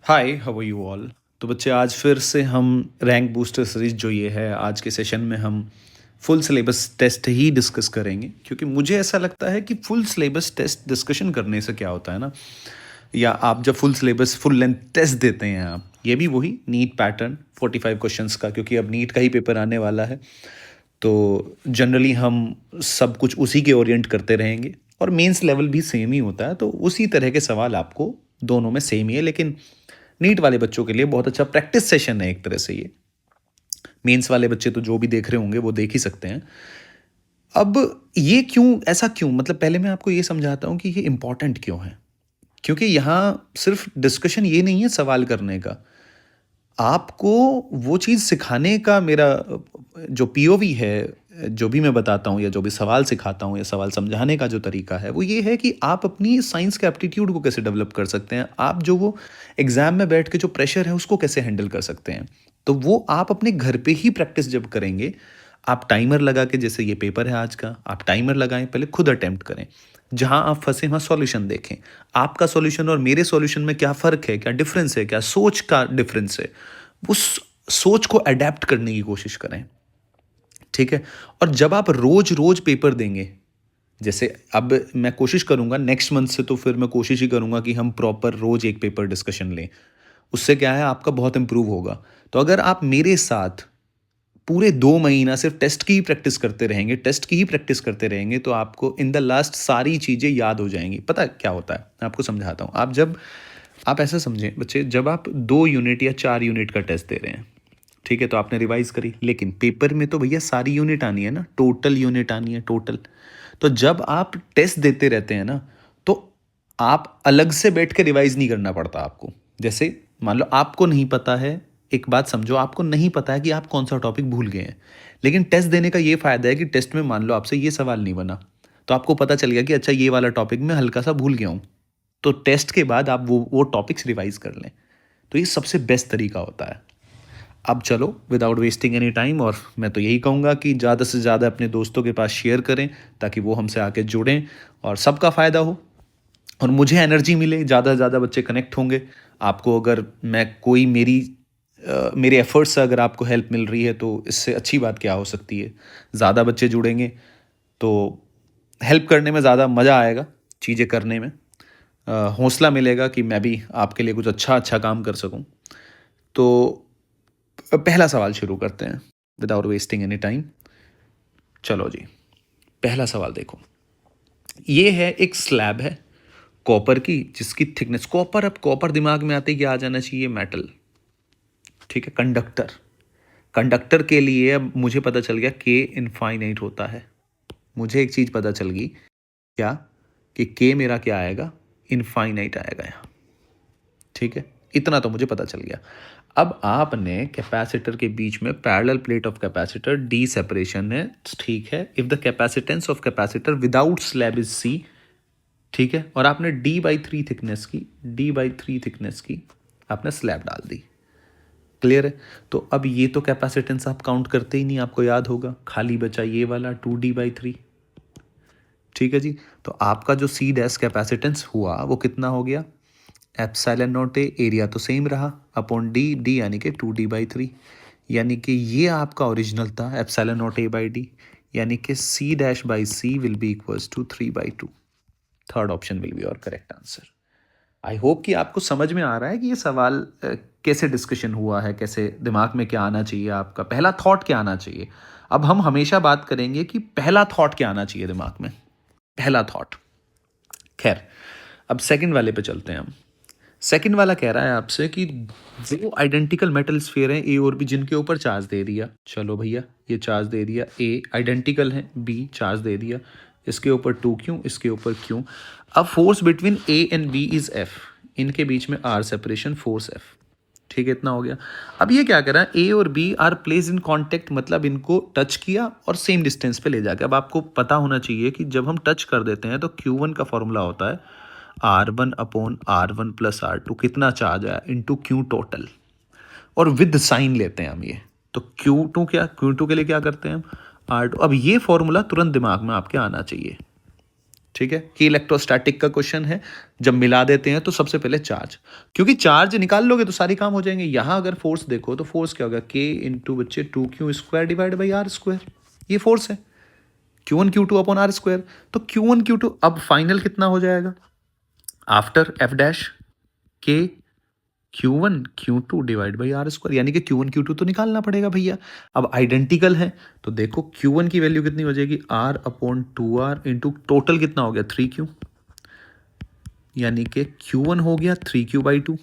Hi, how are you all? तो बच्चे, आज फिर से हम रैंक बूस्टर सीरीज जो ये है, आज के सेशन में हम फुल सिलेबस टेस्ट ही डिस्कस करेंगे, क्योंकि मुझे ऐसा लगता है कि फुल सिलेबस टेस्ट डिस्कशन करने से क्या होता है ना, या आप जब full syllabus full length test देते हैं, आप ये भी वही नीट पैटर्न 45 क्वेश्चंस का, क्योंकि अब नीट का ही पेपर आने वाला है। तो जनरली हम सब कुछ उसी के ओरिएंट करते रहेंगे, और मेंस लेवल भी सेम ही होता है, तो उसी तरह के सवाल आपको दोनों में सेम ही है। लेकिन नीट वाले बच्चों के लिए बहुत अच्छा प्रैक्टिस सेशन है एक तरह से ये। मेंस वाले बच्चे तो जो भी देख रहे होंगे वो देख ही सकते हैं। अब ये क्यों, ऐसा क्यों, मतलब पहले मैं आपको ये समझाता हूँ कि ये इंपॉर्टेंट क्यों है। क्योंकि यहाँ सिर्फ डिस्कशन ये नहीं है सवाल करने का, आपको वो चीज़ सिखाने का मेरा जो पीओवी है, जो भी मैं बताता हूँ या जो भी सवाल सिखाता हूँ या सवाल समझाने का जो तरीका है, वो ये है कि आप अपनी साइंस के एप्टीट्यूड को कैसे डेवलप कर सकते हैं, आप जो वो एग्ज़ाम में बैठ के जो प्रेशर है उसको कैसे हैंडल कर सकते हैं। तो वो आप अपने घर पे ही प्रैक्टिस जब करेंगे, आप टाइमर लगा के, जैसे ये पेपर है आज का, आप टाइमर लगाएं, पहले खुद अटेम्प्ट करें, जहां आप फंसे वहां सॉल्यूशन देखें, आपका सॉल्यूशन और मेरे सॉल्यूशन में क्या फ़र्क है, क्या डिफरेंस है, क्या सोच का डिफरेंस है, उस सोच को अडेप्ट करने की कोशिश करें। ठीक है। और जब आप रोज रोज पेपर देंगे, जैसे अब मैं कोशिश करूंगा नेक्स्ट मंथ से, तो फिर मैं कोशिश ही करूंगा कि हम प्रॉपर रोज एक पेपर डिस्कशन लें। उससे क्या है, आपका बहुत इंप्रूव होगा। तो अगर आप मेरे साथ पूरे 2 महीना सिर्फ टेस्ट की ही प्रैक्टिस करते रहेंगे, टेस्ट की ही प्रैक्टिस करते रहेंगे, तो आपको इन द लास्ट सारी चीज़ें याद हो जाएंगी। पता है क्या होता है, मैं आपको समझाता हूँ। आप ऐसा समझें बच्चे, जब आप 2 यूनिट या 4 यूनिट का टेस्ट दे रहे हैं, ठीक है, तो आपने रिवाइज करी, लेकिन पेपर में तो भैया सारी यूनिट आनी है ना, टोटल यूनिट आनी है, टोटल। तो जब आप टेस्ट देते रहते हैं ना, तो आप अलग से बैठ के रिवाइज नहीं करना पड़ता आपको। जैसे मान लो आपको नहीं पता है, एक बात समझो, आपको नहीं पता है कि आप कौन सा टॉपिक भूल गए हैं, लेकिन टेस्ट देने का ये फायदा है कि टेस्ट में मान लो आपसे ये सवाल नहीं बना, तो आपको पता चल गया कि अच्छा ये वाला टॉपिक मैं हल्का सा भूल गया हूँ, तो टेस्ट के बाद आप वो टॉपिक्स रिवाइज कर लें। तो ये सबसे बेस्ट तरीका होता है। अब चलो, विदाउट वेस्टिंग एनी टाइम, और मैं तो यही कहूँगा कि ज़्यादा से ज़्यादा अपने दोस्तों के पास शेयर करें, ताकि वो हमसे आके जुड़ें और सबका फ़ायदा हो और मुझे एनर्जी मिले, ज़्यादा से ज़्यादा बच्चे कनेक्ट होंगे। आपको अगर मैं कोई मेरे एफर्ट्स से अगर आपको हेल्प मिल रही है, तो इससे अच्छी बात क्या हो सकती है। ज़्यादा बच्चे जुड़ेंगे तो हेल्प करने में ज़्यादा मज़ा आएगा, चीज़ें करने में हौसला मिलेगा कि मैं भी आपके लिए कुछ अच्छा अच्छा काम कर सकूं। तो पहला सवाल शुरू करते हैं विदाउट वेस्टिंग एनी टाइम। चलो जी, पहला सवाल देखो। ये है, एक स्लैब है कॉपर की, जिसकी थिकनेस कॉपर, अब कॉपर दिमाग में आते ही क्या आ जाना चाहिए, मेटल। ठीक है, कंडक्टर। कंडक्टर के लिए अब मुझे पता चल गया के इनफाइनाइट होता है। मुझे एक चीज़ पता चल गई, क्या, कि के मेरा क्या आएगा, इनफाइनाइट आएगा यहाँ। ठीक है, इतना तो मुझे पता चल गया। अब आपने कैपेसिटर के बीच में parallel plate of capacitor, D separation है, ठीक है। If the capacitance of capacitor without slab is C, ठीक है, और आपने डी बाई थ्री थिकनेस की आपने स्लैब डाल दी। क्लियर है। तो अब ये तो कैपेसिटेंस आप काउंट करते ही नहीं, आपको याद होगा, खाली बचा ये वाला 2D/3। ठीक है जी। तो आपका जो सी डैश कैपेसिटेंस हुआ वो कितना हो गया, एप्सिलॉन नॉट ए, एरिया तो सेम रहा, अपॉन डी, डी यानी कि 2D/3, यानी कि ये आपका ओरिजिनल था epsilon naught A by D, यानी कि C dash by C will be equals to 3/2। Third option will be your correct answer. I hope कि आपको समझ में आ रहा है कि ये सवाल कैसे डिस्कशन हुआ है, कैसे दिमाग में क्या आना चाहिए, आपका पहला थॉट क्या आना चाहिए। अब हम हमेशा बात करेंगे कि पहला थॉट क्या आना चाहिए दिमाग में, पहला थॉट। खैर, अब सेकंड वाले पे चलते हैं हम। सेकंड वाला कह रहा है आपसे कि दो आइडेंटिकल मेटल स्फीयर हैं, ए और बी, जिनके ऊपर चार्ज दे दिया। चलो भैया, ये चार्ज दे दिया, ए आइडेंटिकल है, बी चार्ज दे दिया, इसके ऊपर 2Q, इसके ऊपर Q। अब force between A and B is F, इनके बीच में R सेपरेशन, फोर्स F। ठीक है, इतना हो गया। अब ये क्या कर रहा है, ए और B are place in contact, मतलब इनको टच किया और सेम डिस्टेंस पे ले जाके। अब आपको पता होना चाहिए कि जब हम टच कर देते हैं तो Q1 का फॉर्मूला होता है R1/R1 + R2, कितना चार्ज आया इंटू Q टोटल, और विद साइन लेते हैं हम ये। तो Q2 क्या, Q2 के लिए क्या करते हैं हम, R2। अब ये फॉर्मूला तुरंत दिमाग में आपके आना चाहिए। ठीक है, कि इलेक्ट्रोस्टैटिक का क्वेश्चन है, जब मिला देते हैं तो सबसे पहले चार्ज, क्योंकि चार्ज निकाल लोगे तो सारे काम हो जाएंगे। यहाँ अगर फोर्स देखो तो फोर्स क्या होगा, के इंटू बच्चे 2q² divide by R square, ये फोर्स है, Q1 Q2 upon are square. तो Q1 Q2 अब फाइनल कितना हो जाएगा, आफ्टर एफ डैश के Q1 Q2 divide by R square, यानी कि Q1 Q2 तो निकालना पड़ेगा भैया। अब आइडेंटिकल है तो देखो Q1 की वैल्यू कितनी हो जाएगी, are upon 2r into total कितना हो गया 3q, यानी कि Q1 हो गया 3q/2।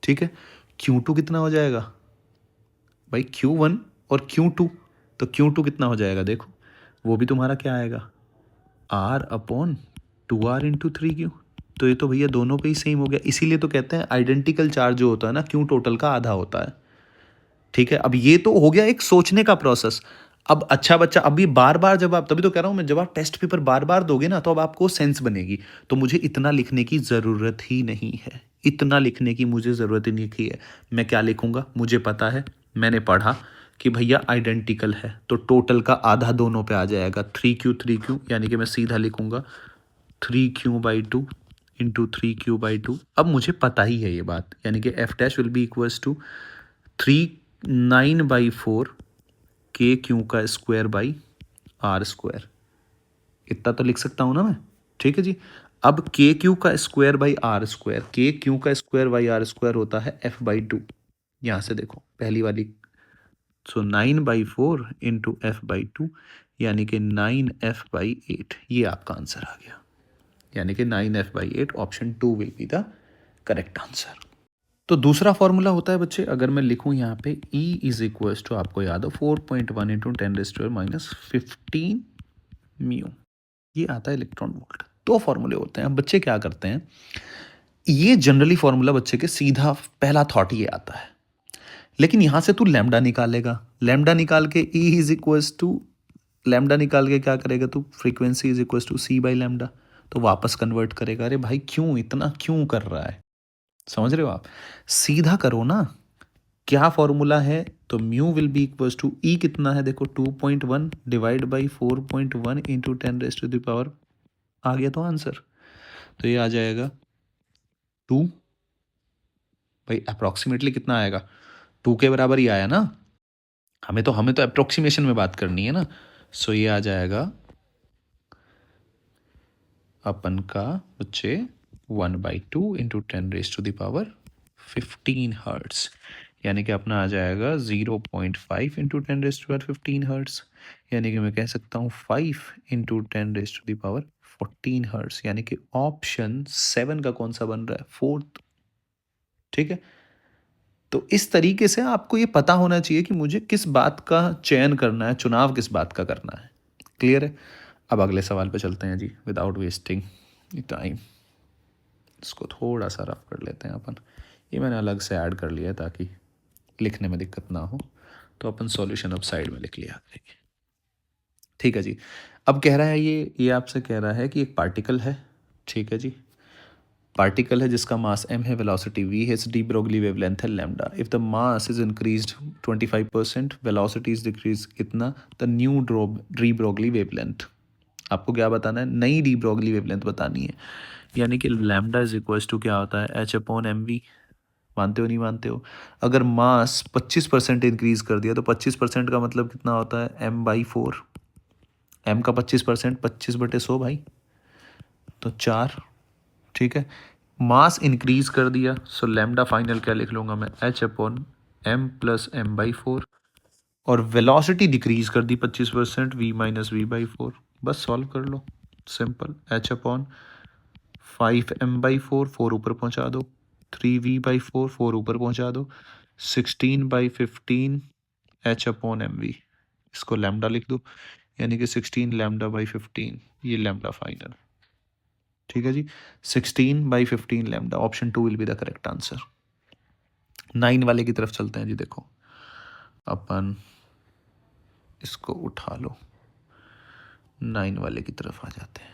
ठीक है, Q2 कितना हो जाएगा भाई, Q1 और Q2, तो Q2 कितना हो जाएगा देखो, वो भी तुम्हारा क्या आएगा, are upon 2r into 3q। तो ये तो भैया दोनों पे ही सेम हो गया, इसीलिए तो कहते हैं आइडेंटिकल चार्ज जो होता है ना, क्यू टोटल का आधा होता है। ठीक है, अब ये तो हो गया एक सोचने का प्रोसेस। अब अच्छा बच्चा, अभी बार बार जब आप, तभी तो कह रहा हूं मैं, जब आप टेस्ट पेपर बार बार दोगे ना तो अब आपको सेंस बनेगी। तो मुझे इतना लिखने की ज़रूरत ही नहीं है, इतना लिखने की मुझे ज़रूरत ही नहीं है। मैं क्या लिखूंगा, मुझे पता है, मैंने पढ़ा कि भैया आइडेंटिकल है तो टोटल का आधा दोनों पे आ जाएगा, 3q, यानी कि मैं सीधा लिखूंगा 3q/2 इंटू 3q/2। अब मुझे पता ही है ये बात, यानी कि F dash will be equals to 9/4 KQ² by R²। इतना तो लिख सकता हूँ ना मैं। ठीक है जी, अब KQ² by R², KQ² by R² होता है F/2। यहाँ से देखो पहली वाली, सो 9/4 इंटू F/2, यानी कि 9F/8, ये आपका आंसर आ गया, यानी कि 9F/8, option 2 will be the correct answer. तो दूसरा फॉर्मूला होता है बच्चे, अगर मैं लिखूं यहाँ पे E इज इक्वल टू, आपको याद हो 4.1 इंटू 10⁻⁻15 म्यू, ये आता है इलेक्ट्रॉन वोल्ट। दो फॉर्मूले होते हैं। अब बच्चे क्या करते हैं, ये जनरली फॉर्मूला बच्चे के सीधा पहला थॉट ये आता है, लेकिन यहाँ से तू लैम्डा निकालेगा, लैम्डा निकाल के E is equal to, lambda निकाल के क्या करेगा तू, frequency is equal to C/λ, तो वापस कन्वर्ट करेगा। अरे भाई क्यों इतना क्यों कर रहा है, समझ रहे हो आप, सीधा करो ना। क्या फॉर्मूला है, तो mu will be equals to, E कितना है देखो 2.1 डिवाइड बाई 4.1 इंटू 10⁻⁴ आ गया तो आंसर। तो ये आ जाएगा 2, भाई अप्रोक्सीमेटली कितना आएगा, 2 के बराबर ही आया ना, हमें तो अप्रोक्सीमेशन में बात करनी है ना। सो ये आ जाएगा अपन का बच्चे 1/2 इंटू 10⁻15 हर्ट्स, यानी कि अपना आ जाएगा 0.5 इंटू 10⁻15 हर्ट्स, यानी कि मैं कह सकता हूँ 5 इंटू 10⁻14 हर्ट्स, यानी कि ऑप्शन 7 का कौन सा बन रहा है, फोर्थ। ठीक है, तो इस तरीके से आपको ये पता होना चाहिए कि मुझे किस बात का चयन करना है, चुनाव किस बात का करना है। क्लियर है, अब अगले सवाल पे चलते हैं जी, विदाउट वेस्टिंग टाइम। इसको थोड़ा सा रफ कर लेते हैं अपन, ये मैंने अलग से ऐड कर लिया है ताकि लिखने में दिक्कत ना हो। तो अपन सॉल्यूशन अब साइड में लिख लिया। ठीक है जी, अब कह रहा है ये आपसे कह रहा है कि एक पार्टिकल है, ठीक है जी, पार्टिकल है जिसका मास m है, वेलोसिटी v है, डी ब्रोगली वेवलेंथ है lambda. If the mass is increased 25%, velocity is decrease कितना, the new de Broglie wavelength. आपको क्या बताना है, नई डी ब्रोगली वेवलेंथ बतानी है, यानी कि लैम्डा इज इक्वल्स टू क्या होता है, h/mv। मानते हो नहीं मानते हो, अगर मास 25% इंक्रीज कर दिया तो 25% का मतलब कितना होता है, m/4, m का 25%, 25/100 भाई, तो 4। ठीक है, मास इंक्रीज कर दिया, सो लैम्डा फाइनल क्या लिख लूँगा मैं, h/m प्लस m/4, और वेलोसिटी डिक्रीज कर दी 25%, v-v/4। बस सॉल्व कर लो, सिंपल, h/5m/4, 4 ऊपर पहुंचा दो, 3v/4, 4 ऊपर पहुंचा दो, 16/15 h/mv, इसको लैम्डा लिख दो, यानी कि 16 λ/15, ये लैम्डा फाइनल। ठीक है जी, 16/15 lambda, option 2 will be the correct answer. 9 वाले की तरफ चलते हैं जी, देखो अपन इसको उठा लो, 9 वाले की तरफ आ जाते हैं,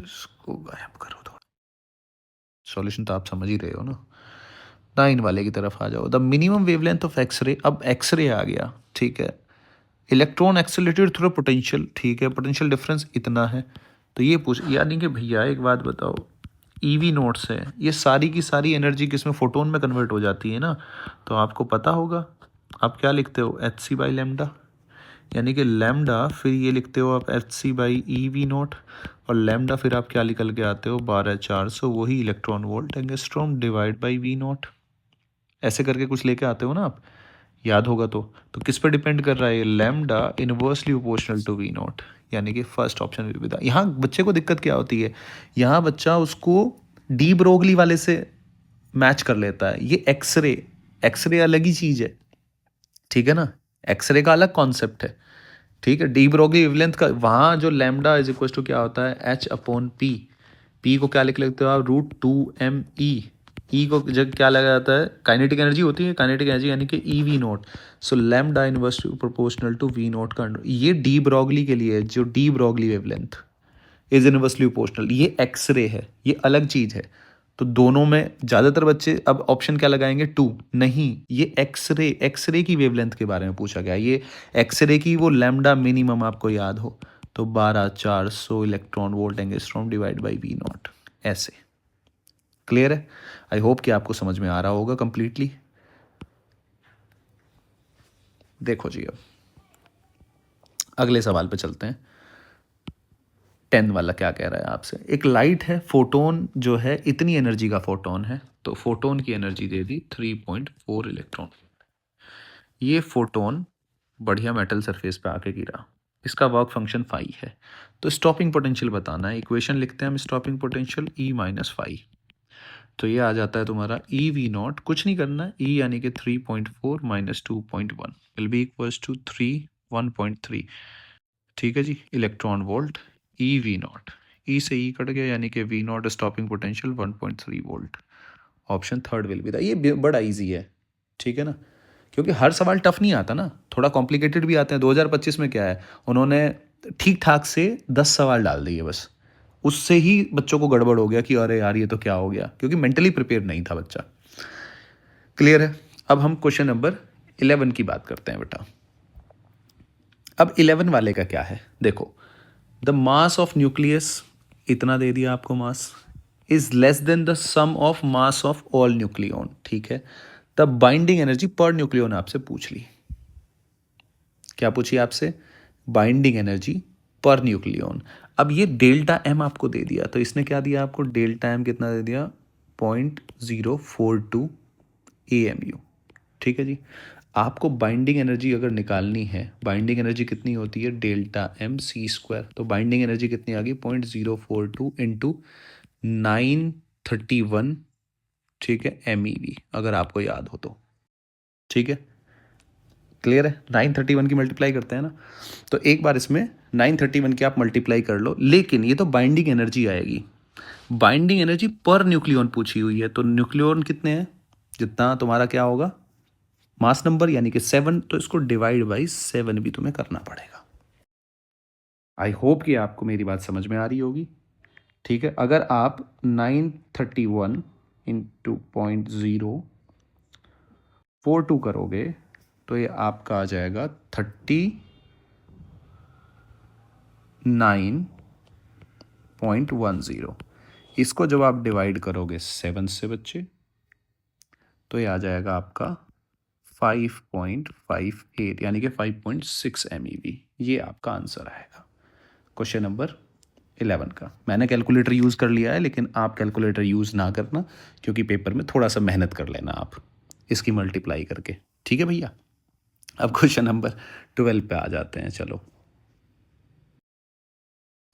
इसको गायब करो थोड़ा, सॉल्यूशन तो आप समझ ही रहे हो ना। 9 वाले की तरफ आ जाओ, the minimum wavelength of x ray, अब एक्सरे आ गया, ठीक है, इलेक्ट्रॉन एक्सेलरेटेड थ्रू पोटेंशियल, ठीक है, पोटेंशियल डिफरेंस इतना है। तो ये पूछ, यानी कि भैया एक बात बताओ, ईवी नोट्स है, ये सारी की सारी एनर्जी किसमें, फोटोन में कन्वर्ट हो जाती है ना। तो आपको पता होगा आप क्या लिखते हो, एच सी बाई लेमडा, यानी कि लेमडा फिर ये लिखते हो आप H C by E V naught, और लेमडा फिर आप क्या निकल के आते हो 12,400, वही electron volt angstrom divide by V naught, ऐसे करके कुछ लेके आते हो ना आप, याद होगा तो किस पर डिपेंड कर रहा है, lambda inversely proportional to V naught, यानी कि फर्स्ट ऑप्शन विविधा। यहाँ बच्चे को दिक्कत क्या होती है, यहाँ बच्चा उसको डी ब्रोगली वाले से मैच कर लेता है, ये एक्सरे, एक्सरे अलग ही चीज़ है, ठीक है ना, एक्सरे का अलग कॉन्सेप्ट है, ठीक है। डी ब्रोगली वेवलेंथ का वहाँ जो लैम्डा इज इक्वल टू क्या होता है, एच अपॉन पी, पी को क्या लिख लेते हो आप, √2m ई को जब क्या लगा जाता है, काइनेटिक एनर्जी होती है, काइनेटिक एनर्जी यानी कि E V naught, so lambda inverse proportional to V naught का, ये डी ब्रॉगली के लिए है, जो de Broglie wavelength is inversely proportional, ये एक्सरे है, ये अलग चीज़ है। तो दोनों में ज़्यादातर बच्चे अब ऑप्शन क्या लगाएंगे, टू, नहीं, ये एक्सरे, एक्सरे की वेवलेंथ के बारे में पूछा गया, ये एक्सरे की वो लैम्डा मिनिमम आपको याद हो, तो 12,400 electron volt angstrom divide by V naught, ऐसे। क्लियर है, आई होप कि आपको समझ में आ रहा होगा कंप्लीटली। देखो जी, अब अगले सवाल पे चलते हैं। 10 वाला क्या कह रहा है आपसे, एक लाइट है, फोटोन जो है इतनी एनर्जी का फोटोन है, तो फोटोन की एनर्जी दे दी 3.4 इलेक्ट्रॉन, ये फोटोन बढ़िया मेटल सरफेस पे आके गिरा, इसका वर्क फंक्शन फाई है, तो स्टॉपिंग पोटेंशियल बताना है, इक्वेशन लिखते हैं हम स्टॉपिंग पोटेंशियल E-फाई, तो ये आ जाता है तुम्हारा ई वी नॉट, कुछ नहीं करना है, ई यानी कि 3.4 minus 2.1 will be equals to 1.3, ठीक है जी, electron volt E V not, E से ई कट गया यानी कि V not stopping potential 1.3 volt, option third will be the, ये बड़ा इजी है, ठीक है ना, क्योंकि हर सवाल टफ नहीं आता ना, थोड़ा कॉम्प्लिकेटेड भी आते हैं। 2025 में क्या है, उन्होंने ठीक ठाक से 10 सवाल डाल दिए बस, उससे ही बच्चों को गड़बड़ हो गया कि अरे यार ये तो क्या हो गया, क्योंकि मेंटली प्रिपेयर नहीं था बच्चा। क्लियर है, अब हम क्वेश्चन नंबर 11 की बात करते हैं बेटा। अब 11 वाले का क्या है, देखो, द मास ऑफ न्यूक्लियस, इतना दे दिया आपको mass, is less than the sum of mass of all nucleon, ठीक है। द बाइंडिंग एनर्जी पर न्यूक्लियन आपसे पूछ ली, क्या पूछी आपसे, बाइंडिंग एनर्जी पर न्यूक्लियन। अब ये डेल्टा एम आपको दे दिया, तो इसने क्या दिया आपको, डेल्टा एम कितना दे दिया, 0.042 AMU, ठीक है जी। आपको बाइंडिंग एनर्जी अगर निकालनी है, बाइंडिंग एनर्जी कितनी होती है, डेल्टा एम सी स्क्वायर, तो बाइंडिंग एनर्जी कितनी आ गई, 0.042 इंटू 931, ठीक है, MEV, अगर आपको याद हो तो, ठीक है। क्लियर है, 931 की मल्टीप्लाई करते हैं ना, तो एक बार इसमें 931 की आप मल्टीप्लाई कर लो, लेकिन ये तो बाइंडिंग एनर्जी आएगी, बाइंडिंग एनर्जी पर न्यूक्लियन पूछी हुई है, तो न्यूक्लियन कितने हैं, जितना तुम्हारा क्या होगा मास नंबर यानी कि 7, तो इसको डिवाइड बाई 7 भी तुम्हें करना पड़ेगा। आई होप कि आपको मेरी बात समझ में आ रही होगी, ठीक है। अगर आप 931 इंटू 0.042 करोगे तो ये आपका आ जाएगा 39.10, इसको जब आप डिवाइड करोगे 7 से बच्चे, तो ये आ जाएगा आपका 5.58 यानी कि 5.6 MEV, ये आपका आंसर आएगा क्वेश्चन नंबर 11 का। मैंने कैलकुलेटर यूज़ कर लिया है, लेकिन आप कैलकुलेटर यूज़ ना करना, क्योंकि पेपर में थोड़ा सा मेहनत कर लेना आप इसकी मल्टीप्लाई करके, ठीक है भैया। अब क्वेश्चन नंबर 12 पे आ जाते हैं, चलो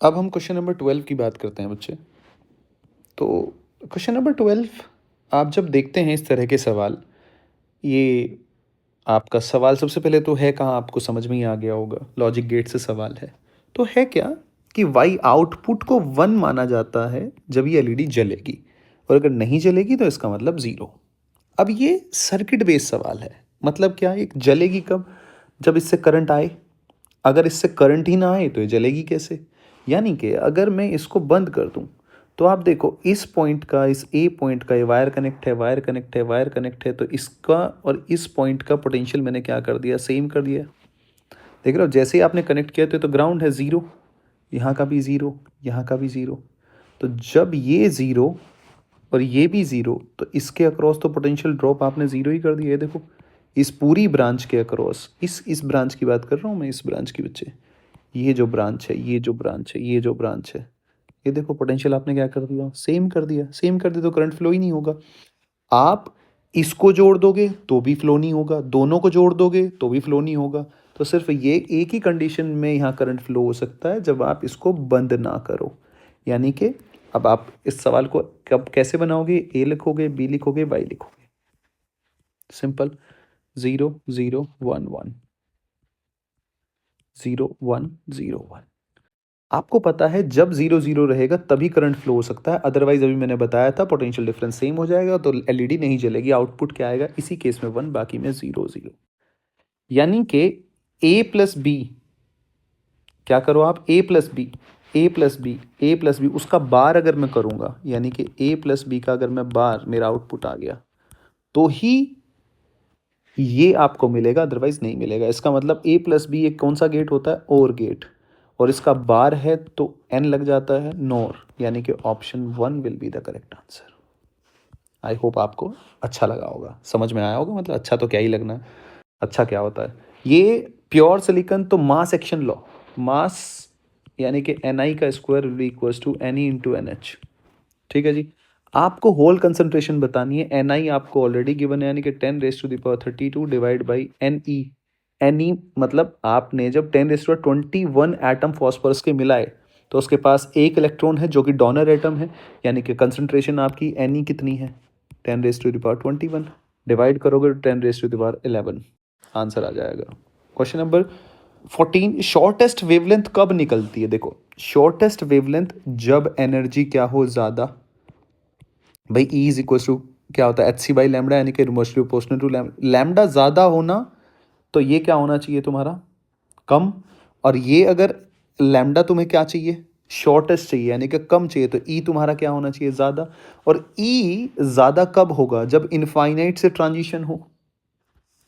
अब हम क्वेश्चन नंबर 12 की बात करते हैं बच्चे। तो क्वेश्चन नंबर 12, आप जब देखते हैं इस तरह के सवाल, ये आपका सवाल सबसे पहले तो है कहाँ, आपको समझ में ही आ गया होगा, लॉजिक गेट से सवाल है। तो है क्या कि वाई आउटपुट को 1 माना जाता है जब ये एलईडी जलेगी, और अगर नहीं जलेगी तो इसका मतलब 0। अब ये सर्किट बेस्ड सवाल है, मतलब क्या, एक जलेगी कब, जब इससे करंट आए, अगर इससे करंट ही ना आए तो ये जलेगी कैसे, यानी कि अगर मैं इसको बंद कर दूं, तो आप देखो इस पॉइंट का, इस ए पॉइंट का, ये वायर कनेक्ट है, वायर कनेक्ट है, वायर कनेक्ट है, तो इसका और इस पॉइंट का पोटेंशियल मैंने क्या कर दिया, सेम कर दिया, देख रहे हो, जैसे ही आपने कनेक्ट किया तो ग्राउंड है ज़ीरो, यहाँ का भी ज़ीरो, यहाँ का भी ज़ीरो। तो जब ये ज़ीरो और ये भी ज़ीरो, तो इसके अक्रॉस तो पोटेंशियल ड्रॉप आपने ज़ीरो ही कर दिया है। देखो, इस पूरी ब्रांच के अक्रॉस, इस ब्रांच की बात कर रहा हूँ मैं, इस ब्रांच की बच्चे, ये जो ब्रांच है, ये जो ब्रांच है, ये जो ब्रांच है, ये देखो पोटेंशियल आपने क्या कर दिया, सेम कर दिया। सेम कर दिया तो करंट फ्लो ही नहीं होगा। आप इसको जोड़ दोगे तो भी फ्लो नहीं होगा, दोनों को जोड़ दोगे तो भी फ्लो नहीं होगा। तो सिर्फ ये एक ही कंडीशन में यहाँ करंट फ्लो हो सकता है, जब आप इसको बंद ना करो। यानी कि अब आप इस सवाल को कब कैसे बनाओगे, ए लिखोगे, बी लिखोगे, वाई लिखोगे। सिंपल, 0 0 1 1 0 1 0 1। आपको पता है जब 0 0 रहेगा तभी करंट फ्लो हो सकता है, अदरवाइज अभी मैंने बताया था पोटेंशियल डिफरेंस सेम हो जाएगा तो एलईडी नहीं जलेगी। आउटपुट क्या आएगा, इसी केस में 1, बाकी में 0 0। यानी कि ए प्लस बी, क्या करो आप, ए प्लस बी, ए प्लस बी, ए प्लस बी, उसका बार अगर मैं करूँगा, यानी कि ए प्लस बी का अगर मैं बार, मेरा आउटपुट आ गया, तो ही ये आपको मिलेगा, अदरवाइज नहीं मिलेगा। इसका मतलब ए प्लस बी एक कौन सा गेट होता है, और गेट, और इसका बार है तो एन लग जाता है, नोर, यानी कि option 1 will be the correct answer. I hope आपको अच्छा लगा होगा, समझ में आया होगा। मतलब अच्छा तो क्या ही लगना है, अच्छा क्या होता है। ये प्योर सिलिकॉन तो मास एक्शन लॉ, मास यानी कि एन आई का square will be equals to N E into N H. ठीक है जी। आपको होल कंसंट्रेशन बतानी है, एन आई आपको ऑलरेडी गिवन है, यानी कि 10⁻32 divide by N E. N E मतलब आपने जब 10⁻21 एटम फॉस्फोरस के मिलाए तो उसके पास एक इलेक्ट्रॉन है जो कि डोनर एटम है, यानी कि कंसंट्रेशन आपकी एन ई कितनी है, 10⁻21 डिवाइड करोगे 10⁻11, आंसर आ जाएगा। क्वेश्चन नंबर 14, शॉर्टेस्ट वेवलेंथ कब निकलती है। देखो, शॉर्टेस्ट वेवलेंथ जब एनर्जी क्या हो ज़्यादा, भाई ई इज इक्वल टू क्या होता है, एच सी बाई लैमडा, यानी कि इनवर्सली प्रोपोर्शनल टू लैमडा। ज़्यादा होना तो ये क्या होना चाहिए तुम्हारा, कम, और ये अगर लैमडा तुम्हें क्या चाहिए, शॉर्टेस्ट चाहिए, यानी कि कम चाहिए, तो ई तुम्हारा क्या होना चाहिए, ज़्यादा। और ई ज़्यादा कब होगा, जब इनफाइनाइट से ट्रांजिशन हो,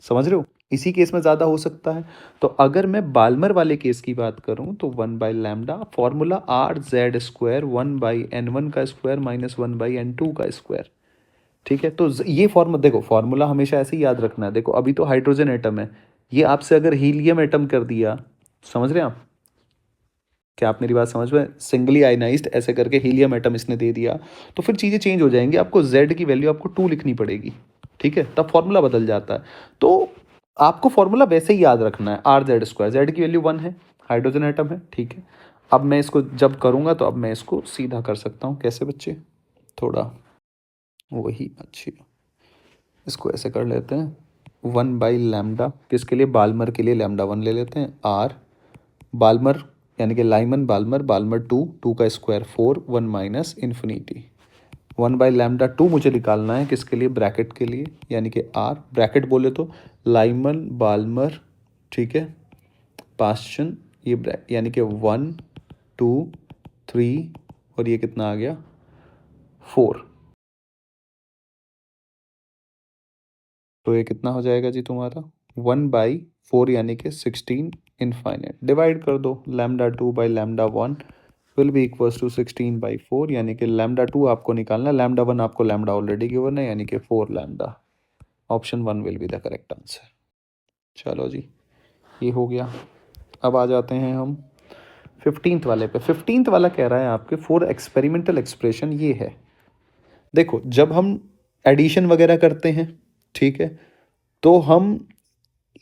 समझ रहे हो, इसी केस में ज़्यादा हो सकता है। तो अगर मैं बाल्मर वाले केस की बात करूं तो 1 by lambda, formula R Z square 1 by N one का square minus 1 by N two का स्क्वायर। ठीक है, तो ये फॉर्मूला देखो, फॉर्मूला हमेशा ऐसे ही याद रखना है। देखो अभी तो हाइड्रोजन एटम है, ये आपसे अगर हीलियम एटम कर दिया, समझ रहे हैं आप, क्या आप मेरी बात समझ में, सिंगली आयनाइज्ड ऐसे करके हीलियम एटम इसने दे दिया, तो फिर चीज़ें चेंज हो जाएंगी। आपको जेड की वैल्यू आपको 2 लिखनी पड़ेगी, ठीक है, तब फॉर्मूला बदल जाता है। तो आपको फॉर्मूला वैसे ही याद रखना है, आर जेड स्क्वायर, जेड की वैल्यू 1 है, हाइड्रोजन एटम है, ठीक है। अब मैं इसको जब करूँगा तो अब मैं इसको सीधा कर सकता हूँ, कैसे बच्चे, थोड़ा वही अच्छी, इसको ऐसे कर लेते हैं, 1 बाई लैमडा, किसके लिए, बाल्मर के लिए, लैमडा 1 ले लेते हैं, आर बाल्मर यानी कि लाइमन बाल्मर, बाल्मर 2, 2 का square 4, 1 minus infinity, 1 by lambda 2 मुझे निकालना है, किसके लिए, ब्रैकेट के लिए, यानी कि आर, ब्रैकेट बोले तो लाइमन बाल्मर, ठीक है, पास्चन, ये यानी कि 1 2 3, और ये कितना आ गया, 4। तो ये कितना हो जाएगा जी तुम्हारा, 1/4 यानी कि 16 इनफाइनाइट, डिवाइड कर दो, lambda 2 by lambda 1 will be equals to 16/4, यानी कि लैमडा 2 आपको निकालना है, लैमडा 1 आपको लैमडा ऑलरेडी गिवन है, यानी कि 4 lambda. Option 1 will be the correct answer. चलो जी, ये हो गया। अब आ जाते हैं हम 15th वाले पे। 15th वाला कह रहा है आपके फॉर एक्सपेरिमेंटल एक्सप्रेशन ये है। देखो, जब हम एडिशन वगैरह करते हैं, ठीक है, तो हम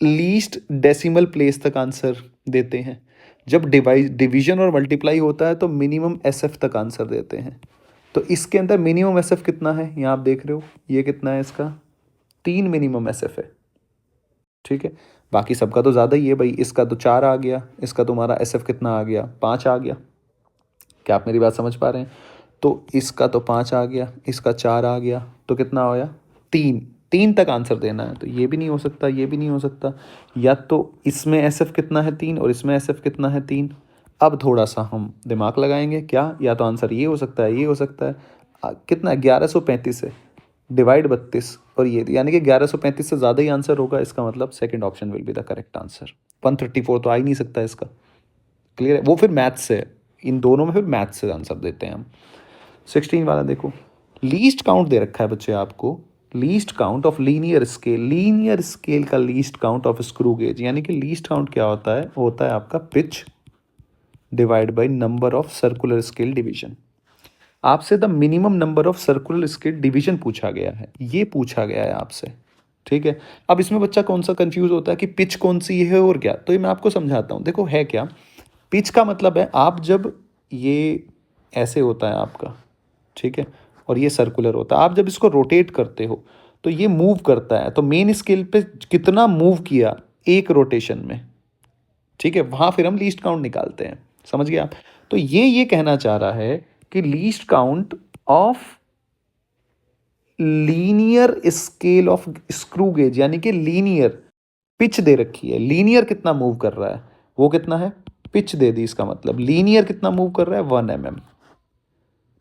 लीस्ट डेसिमल प्लेस तक आंसर देते हैं। जब डिवीजन और मल्टीप्लाई होता है तो मिनिमम एसएफ तक आंसर देते हैं। तो इसके अंदर मिनिमम एसएफ कितना है, यहाँ आप देख रहे हो, ये कितना है इसका, 3 मिनिमम एसएफ है, ठीक है। बाकी सबका तो ज़्यादा ही है भाई, इसका तो 4 आ गया, इसका तुम्हारा एसएफ कितना आ गया, 5 आ गया। क्या आप मेरी बात समझ पा रहे हैं, तो इसका तो 5 आ गया, इसका 4 आ गया, तो कितना होया, 3, 3 तक आंसर देना है। तो ये भी नहीं हो सकता, ये भी नहीं हो सकता, या तो इसमें एसएफ कितना है 3 और इसमें एसएफ कितना है 3। अब थोड़ा सा हम दिमाग लगाएंगे, क्या, या तो आंसर ये हो सकता है, ये हो सकता है, कितना 1135 है, डिवाइड 32, और ये यानी कि 1135 से ज़्यादा ही आंसर होगा, इसका मतलब second option will be the correct answer. 134 तो आ ही नहीं सकता इसका। क्लियर है? वो फिर मैथ्स से है, इन दोनों में फिर मैथ्स से आंसर देते हैं हम। 16 वाला देखो, लीस्ट काउंट दे रखा है बच्चे आपको, least count of linear scale, linear scale का least count of screw gauge, यानी कि लीस्ट काउंट क्या होता है, होता है आपका pitch divide by number of circular scale division. आपसे the minimum number of circular scale division पूछा गया है, ये पूछा गया है आपसे, ठीक है। अब इसमें बच्चा कौन सा कंफ्यूज होता है कि पिच कौन सी है और क्या, तो ये मैं आपको समझाता हूँ। देखो है क्या, पिच का मतलब है आप जब ये ऐसे होता है आपका, ठीक है, और ये सर्कुलर होता है, आप जब इसको रोटेट करते हो तो ये मूव करता है, तो मेन स्केल पे कितना मूव किया एक रोटेशन में, ठीक है, वहाँ फिर हम लीस्ट काउंट निकालते हैं। समझ गए आप? तो ये कहना चाह रहा है कि least count of linear scale of screw gauge, यानी कि लीनियर पिच दे रखी है, लीनियर कितना मूव कर रहा है, वो कितना है, पिच दे दी, इसका मतलब लीनियर कितना मूव कर रहा है, 1 mm।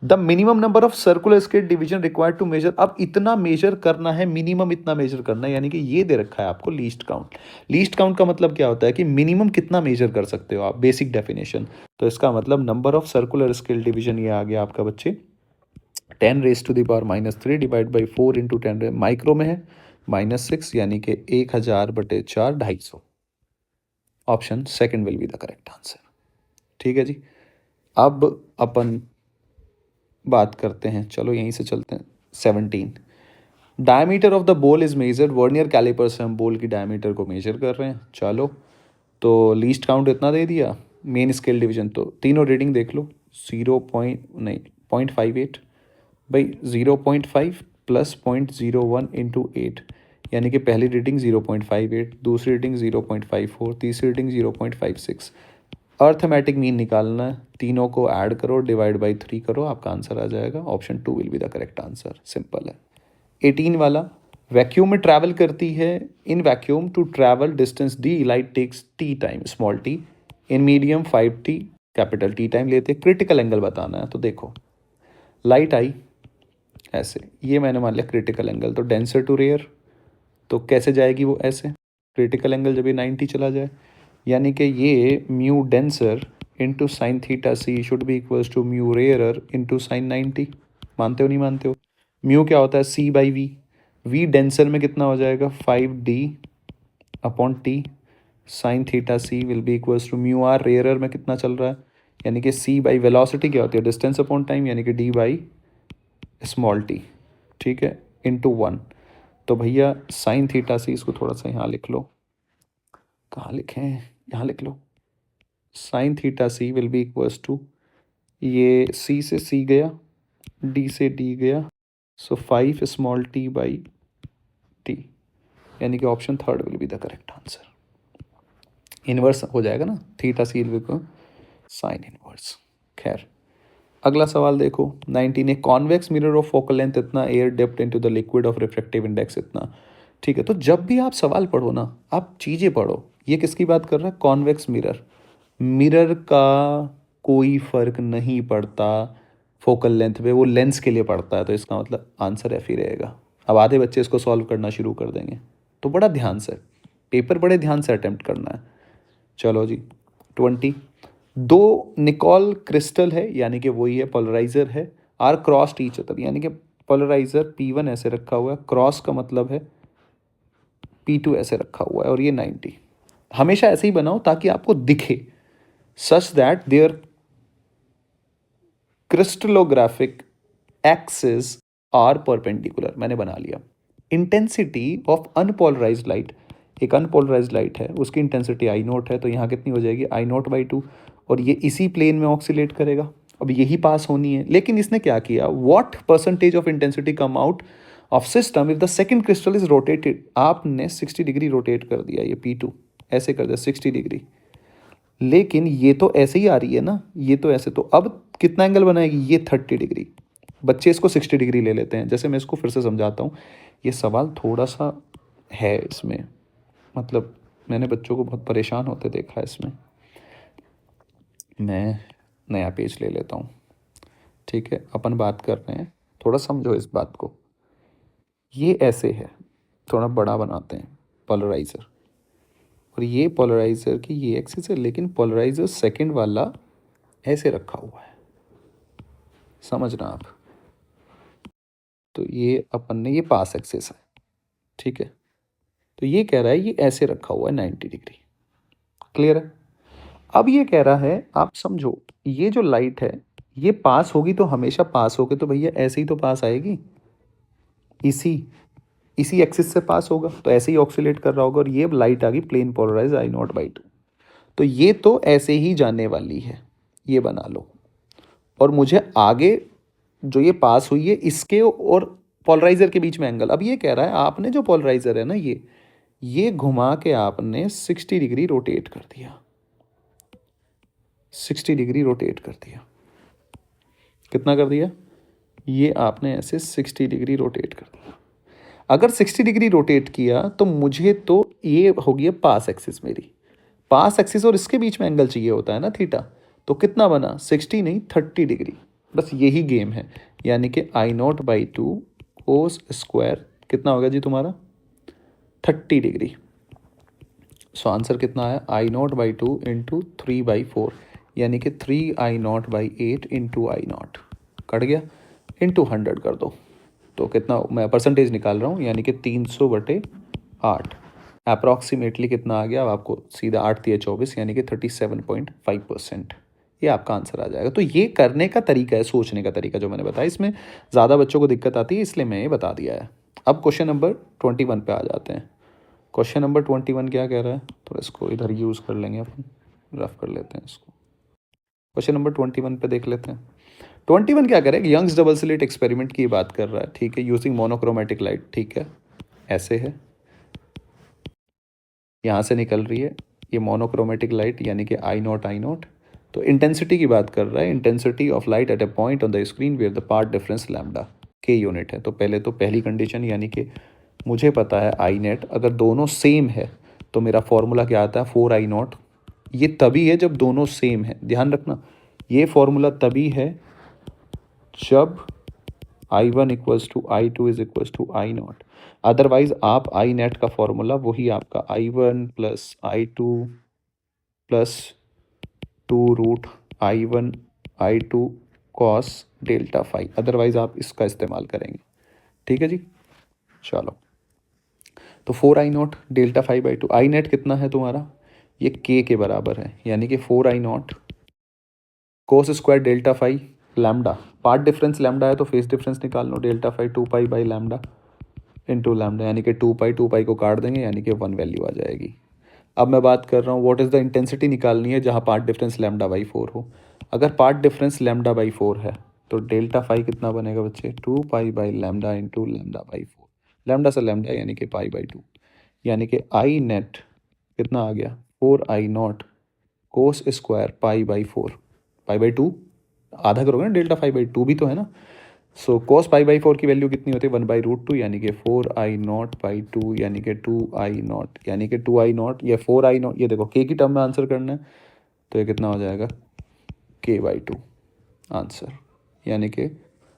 The minimum number of circular scale division required to measure, अब इतना मेजर करना है, मिनिमम इतना मेजर करना है, यानी कि ये दे रखा है आपको लीस्ट काउंट। लीस्ट काउंट का मतलब क्या होता है कि मिनिमम कितना मेजर कर सकते हो आप, बेसिक डेफिनेशन। तो इसका मतलब number of circular scale division ये आ गया आपका बच्चे 10⁻³ डिवाइड बाई 4 इंटू 10 माइक्रो में है -6, यानी कि 1000/4 250। Option second will be the correct answer. ठीक है जी। अब अपन बात करते हैं, चलो यहीं से चलते हैं। 17 diameter of the ball is measured, vernier calliper से हम बॉल की डायमीटर को मेजर कर रहे हैं। चलो, तो लीस्ट काउंट इतना दे दिया, मेन स्केल डिवीजन तो तीनों रीडिंग देख लो, 0.58 भाई, 0.5 प्लस 0.01 इंटू 8, यानी कि पहली रीडिंग 0.58, दूसरी रीडिंग 0.54, तीसरी रीडिंग 0.56। अर्थमेटिक मीन निकालना है, तीनों को ऐड करो, डिवाइड बाई 3 करो, आपका आंसर आ जाएगा। Option 2 will be the correct answer, simple है। 18 वाला, वैक्यूम में ट्रैवल करती है, in vacuum to travel distance D light takes T time, small T, in medium 5t, capital T time लेते। क्रिटिकल एंगल बताना है, तो देखो लाइट आई ऐसे, ये मैंने मान लिया क्रिटिकल एंगल, तो डेंसर टू रेयर, तो कैसे जाएगी वो ऐसे, क्रिटिकल एंगल जब ये 90 चला जाए, यानी कि ये mu denser into sine theta C should be equals to mu rarer into sine 90। मानते हो नहीं मानते हो? म्यू क्या होता है, C by V, V denser में कितना हो जाएगा 5d/t, sine theta C will be equals to mu R, rarer में कितना चल रहा है, यानी कि सी बाई वेलोसिटी क्या होती है, डिस्टेंस अपॉन टाइम, यानी कि डी बाई स्मॉल टी, ठीक है, इंटू 1। तो भैया साइन थीटा सी, इसको थोड़ा सा यहाँ लिख लो, कहाँ लिखें, यहाँ लिख लो, sine theta C will be equals to, ये सी से सी गया, डी से डी गया, so 5 small T by T, यानी कि option third will be the correct answer. Inverse हो जाएगा ना, theta C will be sine inverse. खैर, अगला सवाल देखो 19, a convex mirror of focal length इतना, air depth into the liquid of refractive index इतना। ठीक है, तो जब भी आप सवाल पढ़ो ना, आप चीज़ें पढ़ो। ये किसकी बात कर रहा है, कॉन्वेक्स मिरर, मिरर का कोई फर्क नहीं पड़ता फोकल लेंथ पे, वो लेंस के लिए पड़ता है, तो इसका मतलब आंसर एफ ही रहेगा। अब आधे बच्चे इसको सॉल्व करना शुरू कर देंगे, तो बड़ा ध्यान से, पेपर बड़े ध्यान से अटेम्प्ट करना है। चलो जी, 20, दो निकॉल क्रिस्टल है, यानी कि वही है, पोलराइजर है, आर क्रॉस ईच अदर, यानी कि पोलराइजर P1 ऐसे रखा हुआ है, क्रॉस का मतलब है P2 ऐसे रखा हुआ है, और ये 90। हमेशा ऐसे ही बनाओ ताकि आपको दिखे, such that their crystallographic axis are perpendicular, मैंने बना लिया। इंटेंसिटी ऑफ अनपोलराइज्ड लाइट, एक अनपोलराइज्ड लाइट है, उसकी इंटेंसिटी आई नोट है, तो यहाँ कितनी हो जाएगी I0/2, और ये इसी प्लेन में ऑक्सीलेट करेगा। अब यही पास होनी है, लेकिन इसने क्या किया, what percentage of intensity come out of system if the second crystal is rotated, आपने 60 डिग्री रोटेट कर दिया, ये P2 ऐसे कर दिया 60 डिग्री, लेकिन ये तो ऐसे ही आ रही है ना, ये तो ऐसे, तो अब कितना एंगल बनाएगी, ये 30 डिग्री। बच्चे इसको 60 डिग्री ले लेते हैं। जैसे मैं इसको फिर से समझाता हूँ, ये सवाल थोड़ा सा है इसमें, मतलब मैंने बच्चों को बहुत परेशान होते देखा है इसमें। मैं नया पेज ले लेता हूँ, ठीक है, अपन बात कर रहे हैं, थोड़ा समझो इस बात को। ये ऐसे है, थोड़ा बड़ा बनाते हैं पोलराइजर, और ये पोलराइज़र की ये एक्सिस है, लेकिन पोलराइज़र सेकंड वाला ऐसे रखा हुआ है, समझना आप। तो ये अपन ने ये पास एक्सिस है, ठीक है। तो ये कह रहा है ये ऐसे रखा हुआ है 90 डिग्री, क्लियर है। अब ये कह रहा है आप समझो, ये जो लाइट है ये पास होगी तो हमेशा पास होके तो भैया ऐसे ही तो पास आएगी, इसी इसी एक्सिस से पास होगा, तो ऐसे ही ऑक्सीलेट कर रहा होगा, और ये लाइट आ गई प्लेन पोलराइज I0/2। तो ये तो ऐसे ही जाने वाली है, ये बना लो। और मुझे आगे जो ये पास हुई है इसके और पोलराइजर के बीच में एंगल, अब ये कह रहा है आपने जो पोलराइजर है ना ये घुमा के आपने 60 डिग्री रोटेट कर दिया, 60 डिग्री रोटेट कर दिया। कितना कर दिया? ये आपने ऐसे 60 डिग्री रोटेट कर दिया। अगर 60 डिग्री रोटेट किया तो मुझे तो ये हो गया पास एक्सिस, मेरी पास एक्सिस और इसके बीच में एंगल चाहिए होता है ना थीटा। तो कितना बना? 60 नहीं 30 डिग्री। बस यही गेम है, यानी कि I0/2 कोस स्क्वायर कितना होगा जी तुम्हारा? 30 डिग्री। सो आंसर कितना आया? I0/2 इंटू 3/4, यानी कि 3I0/8 इंटू I0 कट गया, इंटू 100 कर दो तो कितना, मैं परसेंटेज निकाल रहा हूँ, यानी कि 300/8 अप्रॉक्सीमेटली कितना आ गया? अब आपको सीधा 8×3 = 24, यानी कि 37.5%। ये आपका आंसर आ जाएगा। तो ये करने का तरीका है, सोचने का तरीका जो मैंने बताया, इसमें ज़्यादा बच्चों को दिक्कत आती है इसलिए मैं ये बता दिया है। अब क्वेश्चन नंबर 21 पे आ जाते हैं। क्वेश्चन नंबर 21 क्या कह रहा है? थोड़ा इसको इधर यूज़ कर लेंगे अपन, रफ कर लेते हैं इसको। क्वेश्चन नंबर 21 पे देख लेते हैं। 21 क्या करेगा? यंग्स डबल स्लिट एक्सपेरिमेंट की बात कर रहा है, ठीक है, यूजिंग मोनोक्रोमेटिक लाइट, ठीक है, ऐसे है, यहाँ से निकल रही है ये मोनोक्रोमेटिक लाइट, यानी कि I0। तो इंटेंसिटी की बात कर रहा है, intensity of light at a point on the screen where the path difference lambda के यूनिट है। तो पहले तो पहली कंडीशन, यानी कि मुझे पता है I0, अगर दोनों सेम है तो मेरा फॉर्मूला क्या आता है? 4I0। ये तभी है जब दोनों सेम है, ध्यान रखना, ये फॉर्मूला तभी है जब I1 = I2 = I0। अदरवाइज आप आई नेट का फॉर्मूला वही आपका I1 + I2 + 2√I1 I2 cos delta phi, otherwise आप इसका इस्तेमाल करेंगे, ठीक है जी। चलो, तो 4I0 delta phi by 2, I net कितना है तुम्हारा? ये k के बराबर है, यानी कि 4I0 cos square delta phi lambda, path difference lambda है तो फेस डिफरेंस निकाल लो, डेल्टा फाई 2π/λ इंटू लैम्डा, यानी कि 2π को काट देंगे, यानी कि 1 वैल्यू आ जाएगी। अब मैं बात कर रहा हूँ व्हाट इज़ द इंटेंसिटी निकालनी है जहाँ पार्ट डिफरेंस λ/4 हो। अगर पार्ट डिफरेंस λ/4 है तो डेल्टा फाई कितना बनेगा बच्चे? 2π/λ इंटू λ/4, लैम्डा से लैम्डा यानी कि π/2, यानी कि आई नेट कितना आ गया? 4I0 कोस स्क्वायर π/4, π/2 आधा करोगे ना, डेल्टा फाई बाई 2 भी तो है ना। सो कोस π/4 की वैल्यू कितनी होती है? 1/√2, यानी कि 4I0/2, यानी कि 2I0, यानी कि 2I0 या 4I0, ये देखो k की टर्म में आंसर करना है तो ये कितना हो जाएगा? k/2 आंसर, यानी कि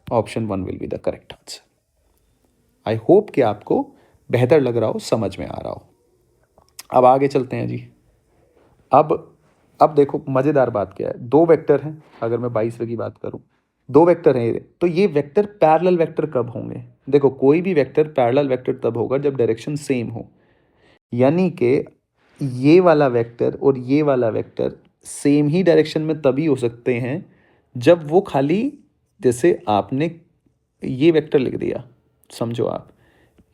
option 1 will be the correct answer. I hope कि आपको बेहतर लग रहा हो, समझ में आ रहा हो। अब आगे चलते हैं जी। अब देखो मज़ेदार बात क्या है, दो वेक्टर हैं, अगर मैं 22वें की बात करूं, दो वेक्टर हैं ये, तो ये वेक्टर पैरेलल वेक्टर कब होंगे? देखो कोई भी वेक्टर पैरेलल वेक्टर तब होगा जब डायरेक्शन सेम हो, यानी कि ये वाला वेक्टर और ये वाला वेक्टर सेम ही डायरेक्शन में तभी हो सकते हैं जब वो खाली, जैसे आपने ये वेक्टर लिख दिया, समझो आप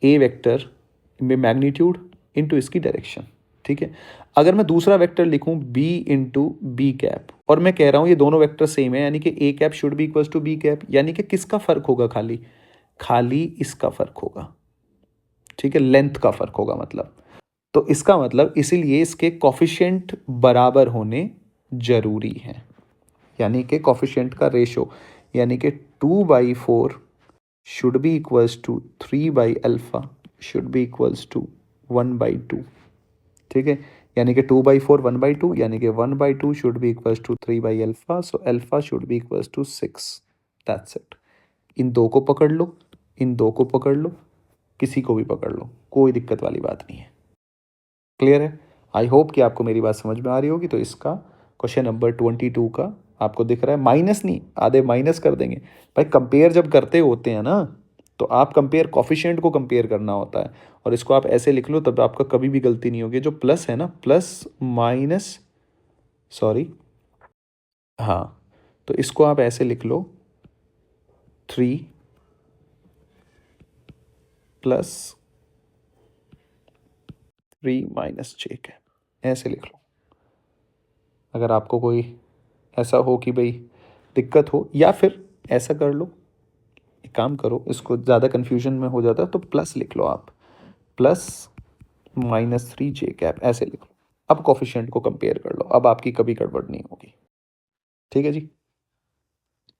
ए वेक्टर में मैग्नीट्यूड इंटू इसकी डायरेक्शन, ठीक है। अगर मैं दूसरा वेक्टर लिखूं बी इंटू बी कैप, और मैं कह रहा हूं ये दोनों वेक्टर सेम है, यानी कि A cap should be equals to B cap, यानी कि किसका फर्क होगा? खाली इसका फर्क होगा, ठीक है, लेंथ का फर्क होगा मतलब। तो इसका मतलब इसीलिए इसके कॉफिशिएंट बराबर होने जरूरी हैं, यानी कि कॉफिशिएंट का रेशो, यानी कि 2/4 should be equals to 3/α should be equals to 1/2, ठीक है, यानी कि 2/4 1/2, यानी कि 1/2 should be equals to 3/α, so alpha should be equals to 6। That's it. इन दो को पकड़ लो, इन दो को पकड़ लो, किसी को भी पकड़ लो, कोई दिक्कत वाली बात नहीं है। क्लियर है? आई होप कि आपको मेरी बात समझ में आ रही होगी। तो इसका क्वेश्चन नंबर 22 का आपको दिख रहा है, माइनस नहीं, आधे माइनस कर देंगे भाई। कंपेयर जब करते होते हैं ना, तो आप कंपेयर कॉफिशिएंट को कंपेयर करना होता है, और इसको आप ऐसे लिख लो, तब आपका कभी भी गलती नहीं होगी। जो प्लस है ना, प्लस माइनस, सॉरी, हाँ, तो इसको आप ऐसे लिख लो, 3 + 3 - j, ऐसे लिख लो। अगर आपको कोई ऐसा हो कि भाई दिक्कत हो, या फिर ऐसा कर लो, एक काम करो, इसको ज़्यादा कन्फ्यूजन में हो जाता है तो प्लस लिख लो आप, +-3 j, ऐसे लिख लो। अब कोफिशिएंट को कंपेयर कर लो, अब आपकी कभी गड़बड़ नहीं होगी। ठीक है जी।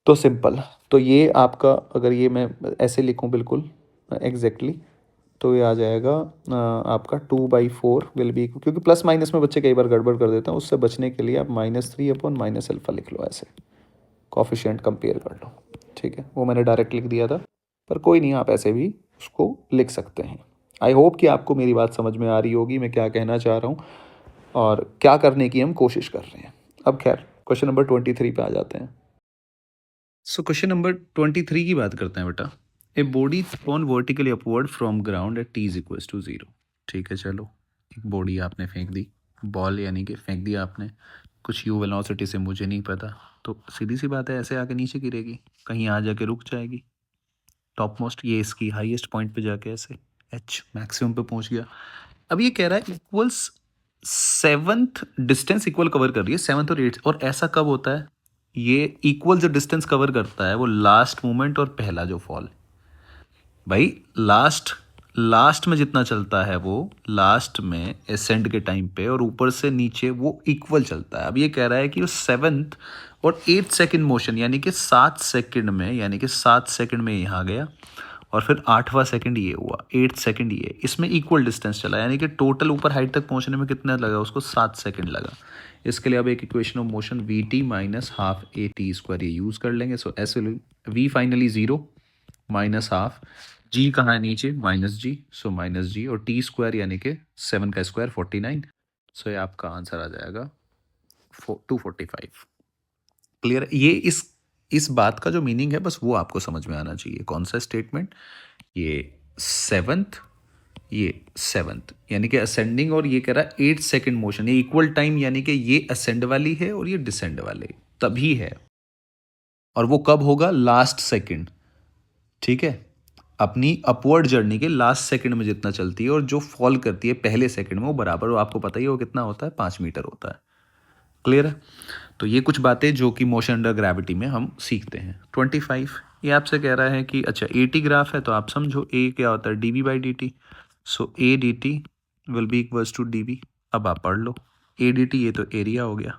तो सिंपल, तो ये आपका, अगर ये मैं ऐसे लिखूं बिल्कुल एग्जैक्टली, तो ये आ जाएगा आपका 2/4 विल बी, क्योंकि प्लस माइनस में बच्चे कई बार गड़बड़ कर देते हैं, उससे बचने के लिए आप -3/-α लिख लो, ऐसे कॉफिशिएंट कंपेयर कर लो। ठीक है, वो मैंने डायरेक्ट लिख दिया था, पर कोई नहीं, आप ऐसे भी उसको लिख सकते हैं। आई होप कि आपको मेरी बात समझ में आ रही होगी, मैं क्या कहना चाह रहा हूँ और क्या करने की हम कोशिश कर रहे हैं। अब खैर क्वेश्चन नंबर 23 पे आ जाते हैं। सो क्वेश्चन नंबर 23 की बात करते हैं बेटा। A body thrown vertically upward from ground eight t = 0। ठीक है, चलो, एक बॉडी आपने फेंक दी, बॉल यानी कि फेंक दिया आपने, कुछ यू वेलोसिटी से, मुझे नहीं पता, तो सीधी सी बात है, ऐसे आके नीचे गिरेगी, कहीं आ जाके रुक जाएगी टॉप मोस्ट, ये इसकी हाईएस्ट पॉइंट पे जाके ऐसे एच मैक्सिमम पे पहुंच गया। अब ये कह रहा है equals seventh distance equal cover कर रही है, सेवंथ और एट्थ, और ऐसा कब होता है, ये इक्वल जो डिस्टेंस कवर करता है वो लास्ट मोमेंट और पहला जो फॉल, भाई लास्ट लास्ट में जितना चलता है वो लास्ट में एसेंड के टाइम पे, और ऊपर से नीचे वो इक्वल चलता है। अब ये कह रहा है कि वो सेवन्थ और 8 सेकेंड मोशन, यानी कि 7 सेकेंड में, यानी कि 7 सेकेंड में यहाँ गया, और फिर 8वां सेकेंड ये हुआ, 8 सेकेंड ये, इसमें इक्वल डिस्टेंस चला, यानी कि टोटल ऊपर हाइट तक पहुंचने में कितना लगा उसको, 7 सेकेंड लगा। इसके लिए अब एक equation of motion vt - half at² ये यूज़ कर लेंगे। सो एस v फाइनली 0 - हाफ, जी कहाँ है नीचे, -g, सो -g, और t² यानी कि 7 का स्क्वायर 49। सो ये आपका आंसर आ जाएगा 245। क्लियर है? ये इस बात का जो मीनिंग है बस वो आपको समझ में आना चाहिए। कौन सा स्टेटमेंट, ये सेवंथ यानी कि असेंडिंग, और ये कह रहा है 8 सेकेंड मोशन, ये इक्वल टाइम, यानी कि ये असेंड वाली है और ये डिसेंड वाली तभी है, और वो कब होगा, लास्ट सेकेंड। ठीक है, अपनी अपवर्ड जर्नी के लास्ट सेकंड में जितना चलती है, और जो फॉल करती है पहले सेकंड में, वो बराबर, वो आपको पता ही है वो कितना होता है, 5 मीटर होता है। क्लियर है? तो ये कुछ बातें जो कि मोशन अंडर ग्रेविटी में हम सीखते हैं। 25 ये आपसे कह रहा है कि अच्छा एटी ग्राफ है, तो आप समझो ए क्या होता है, dv/dt। So A D T will be equals to dv। अब आप पढ़ लो, ए डी टी ये तो एरिया हो गया।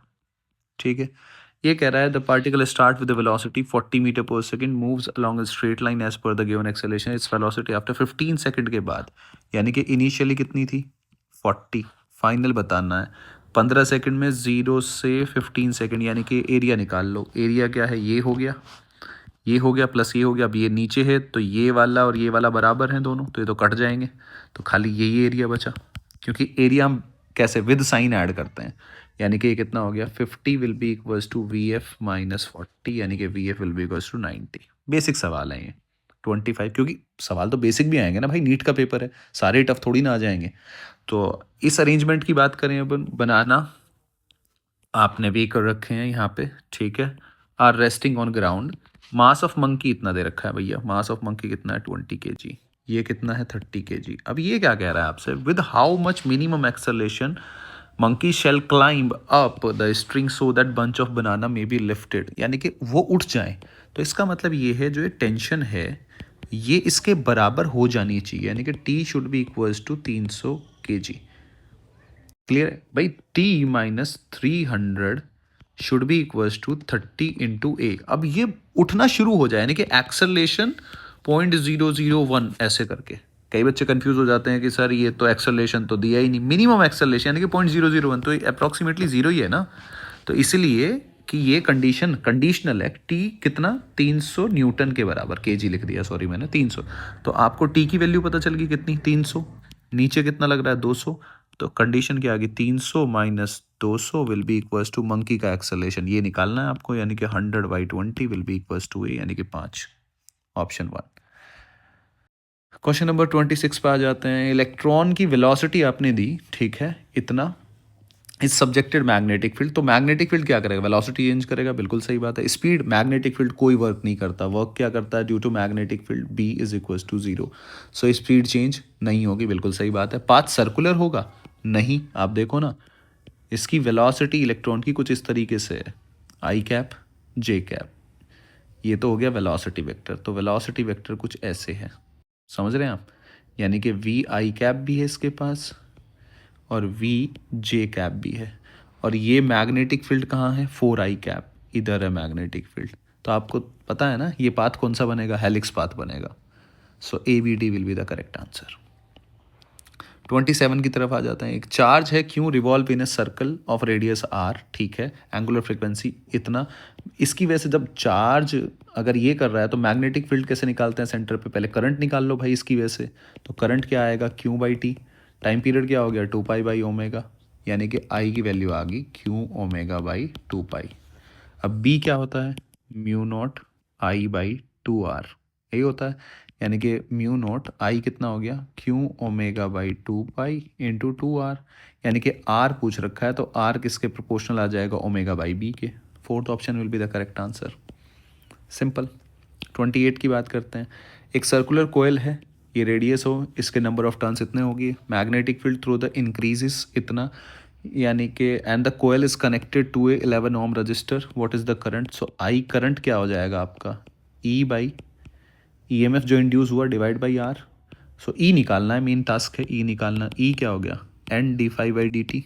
ठीक है, ये कह रहा है the particle start with velocity 40 metre per second, moves along a straight line as per the given acceleration, it's velocity after 15 second के बाद, यानी कि इनिशियली कितनी थी 40, फाइनल बताना है 15 सेकंड में 0 से 15 सेकंड, यानी कि एरिया निकाल लो। एरिया क्या है, ये हो गया, ये हो गया, प्लस ये हो गया। अब ये नीचे है तो ये वाला और ये वाला बराबर हैं दोनों, तो ये तो कट जाएंगे, तो खाली यही एरिया बचा, क्योंकि एरिया हम कैसे विद साइन ऐड करते हैं, यानी कि ये कितना हो गया, 50 will be equals to VF - 40, यानी कि VF will be equals to 90। Basic सवाल है ये 25, क्योंकि सवाल तो बेसिक भी आएंगे ना भाई, नीट का पेपर है, सारे टफ थोड़ी ना आ जाएंगे। तो इस अरेंजमेंट की बात करें अपन, बनाना आपने भी कर रखे हैं यहाँ पे। ठीक है, are resting on ground, mass of monkey इतना दे रखा है भैया, मास ऑफ मंकी कितना है 20 kg, ये कितना है 30 kg। अब ये क्या कह रहा है आपसे, with how much minimum acceleration monkey shall climb up the string so that bunch of banana may be lifted, यानी कि वो उठ जाए। तो इसका मतलब ये है, जो ये टेंशन है ये इसके बराबर हो जानी चाहिए, यानी कि T should be equals to 300 kg। Clear है भाई, T - 300 should be equals to 30 × A। अब ये उठना शुरू हो जाए, यानी कि एक्सेलरेशन 0.001 ऐसे करके। कई बच्चे कंफ्यूज हो जाते हैं कि सर ये तो एक्सेलरेशन तो दिया ही नहीं, मिनिमम एक्सेलरेशन यानी कि 0.001, तो अप्रॉक्सीमेटली जीरो ही है ना, तो इसलिए कि ये कंडीशनल है। टी कितना, 300 न्यूटन के बराबर, केजी लिख दिया, सॉरी मैंने 300, तो आपको टी की वैल्यू पता चल गई कितनी, 300, नीचे कितना लग रहा है 200, तो कंडीशन क्या आ गई, 300 minus 200 will be equals to monkey का एक्सेलरेशन, ये निकालना है आपको, यानी कि 100/20 will be equals to A, यानी कि 5, ऑप्शन 1। क्वेश्चन नंबर 26 पे आ जाते हैं। इलेक्ट्रॉन की वेलोसिटी आपने दी, ठीक है, इतना, इस सब्जेक्टेड मैग्नेटिक फील्ड, तो मैग्नेटिक फील्ड क्या करेगा, वेलोसिटी चेंज करेगा, बिल्कुल सही बात है। स्पीड, मैग्नेटिक फील्ड कोई वर्क नहीं करता, वर्क क्या करता है, due to magnetic field B is equal to 0, so speed change नहीं होगी, बिल्कुल सही बात है। पाथ सर्कुलर होगा, नहीं, आप देखो ना, इसकी वेलोसिटी इलेक्ट्रॉन की कुछ इस तरीके से है, आई कैप जे कैप, ये तो हो गया वेलोसिटी वेक्टर, तो वेलोसिटी वेक्टर कुछ ऐसे है, समझ रहे हैं आप, यानी कि वी आई कैप भी है इसके पास और वी जे कैप भी है, और ये मैग्नेटिक फील्ड कहाँ है, 4i कैप, इधर है मैग्नेटिक फील्ड, तो आपको पता है ना ये पाथ कौन सा बनेगा, हेलिक्स पाथ बनेगा, so A B D will be the correct answer. 27 की तरफ आ जाते हैं। एक चार्ज है क्यों revolve in a circle of radius R, ठीक है, एंगुलर फ्रिक्वेंसी इतना, इसकी वजह से जब चार्ज अगर ये कर रहा है तो मैग्नेटिक फील्ड कैसे निकालते हैं सेंटर पे, पहले करंट निकाल लो भाई इसकी वजह से, तो करंट क्या आएगा, Q by T, time period क्या हो गया, 2π/ω, यानी कि आई की वैल्यू आ गई Qω/2π। अब बी क्या होता है, μ0I/2r, यही होता है, यानी कि μ0I कितना हो गया, Qω/2π इंटू 2r, यानी कि r पूछ रखा है तो r किसके प्रोपोर्शनल आ जाएगा, ω/b के। Fourth option will be the correct answer, simple. 28 की बात करते हैं। एक सर्कुलर कोयल है, ये रेडियस हो, इसके नंबर ऑफ टर्न्स इतने होगी, magnetic field through the increases इतना, यानी कि and the coil is connected to a 11 ohm resistor, what is the current, so I current क्या हो जाएगा आपका, ई बाई ईएमएफ जो इंड्यूस हुआ divide by R, so E निकालना है, मेन टास्क है ई निकालना, ई क्या हो गया, N d∅/dt,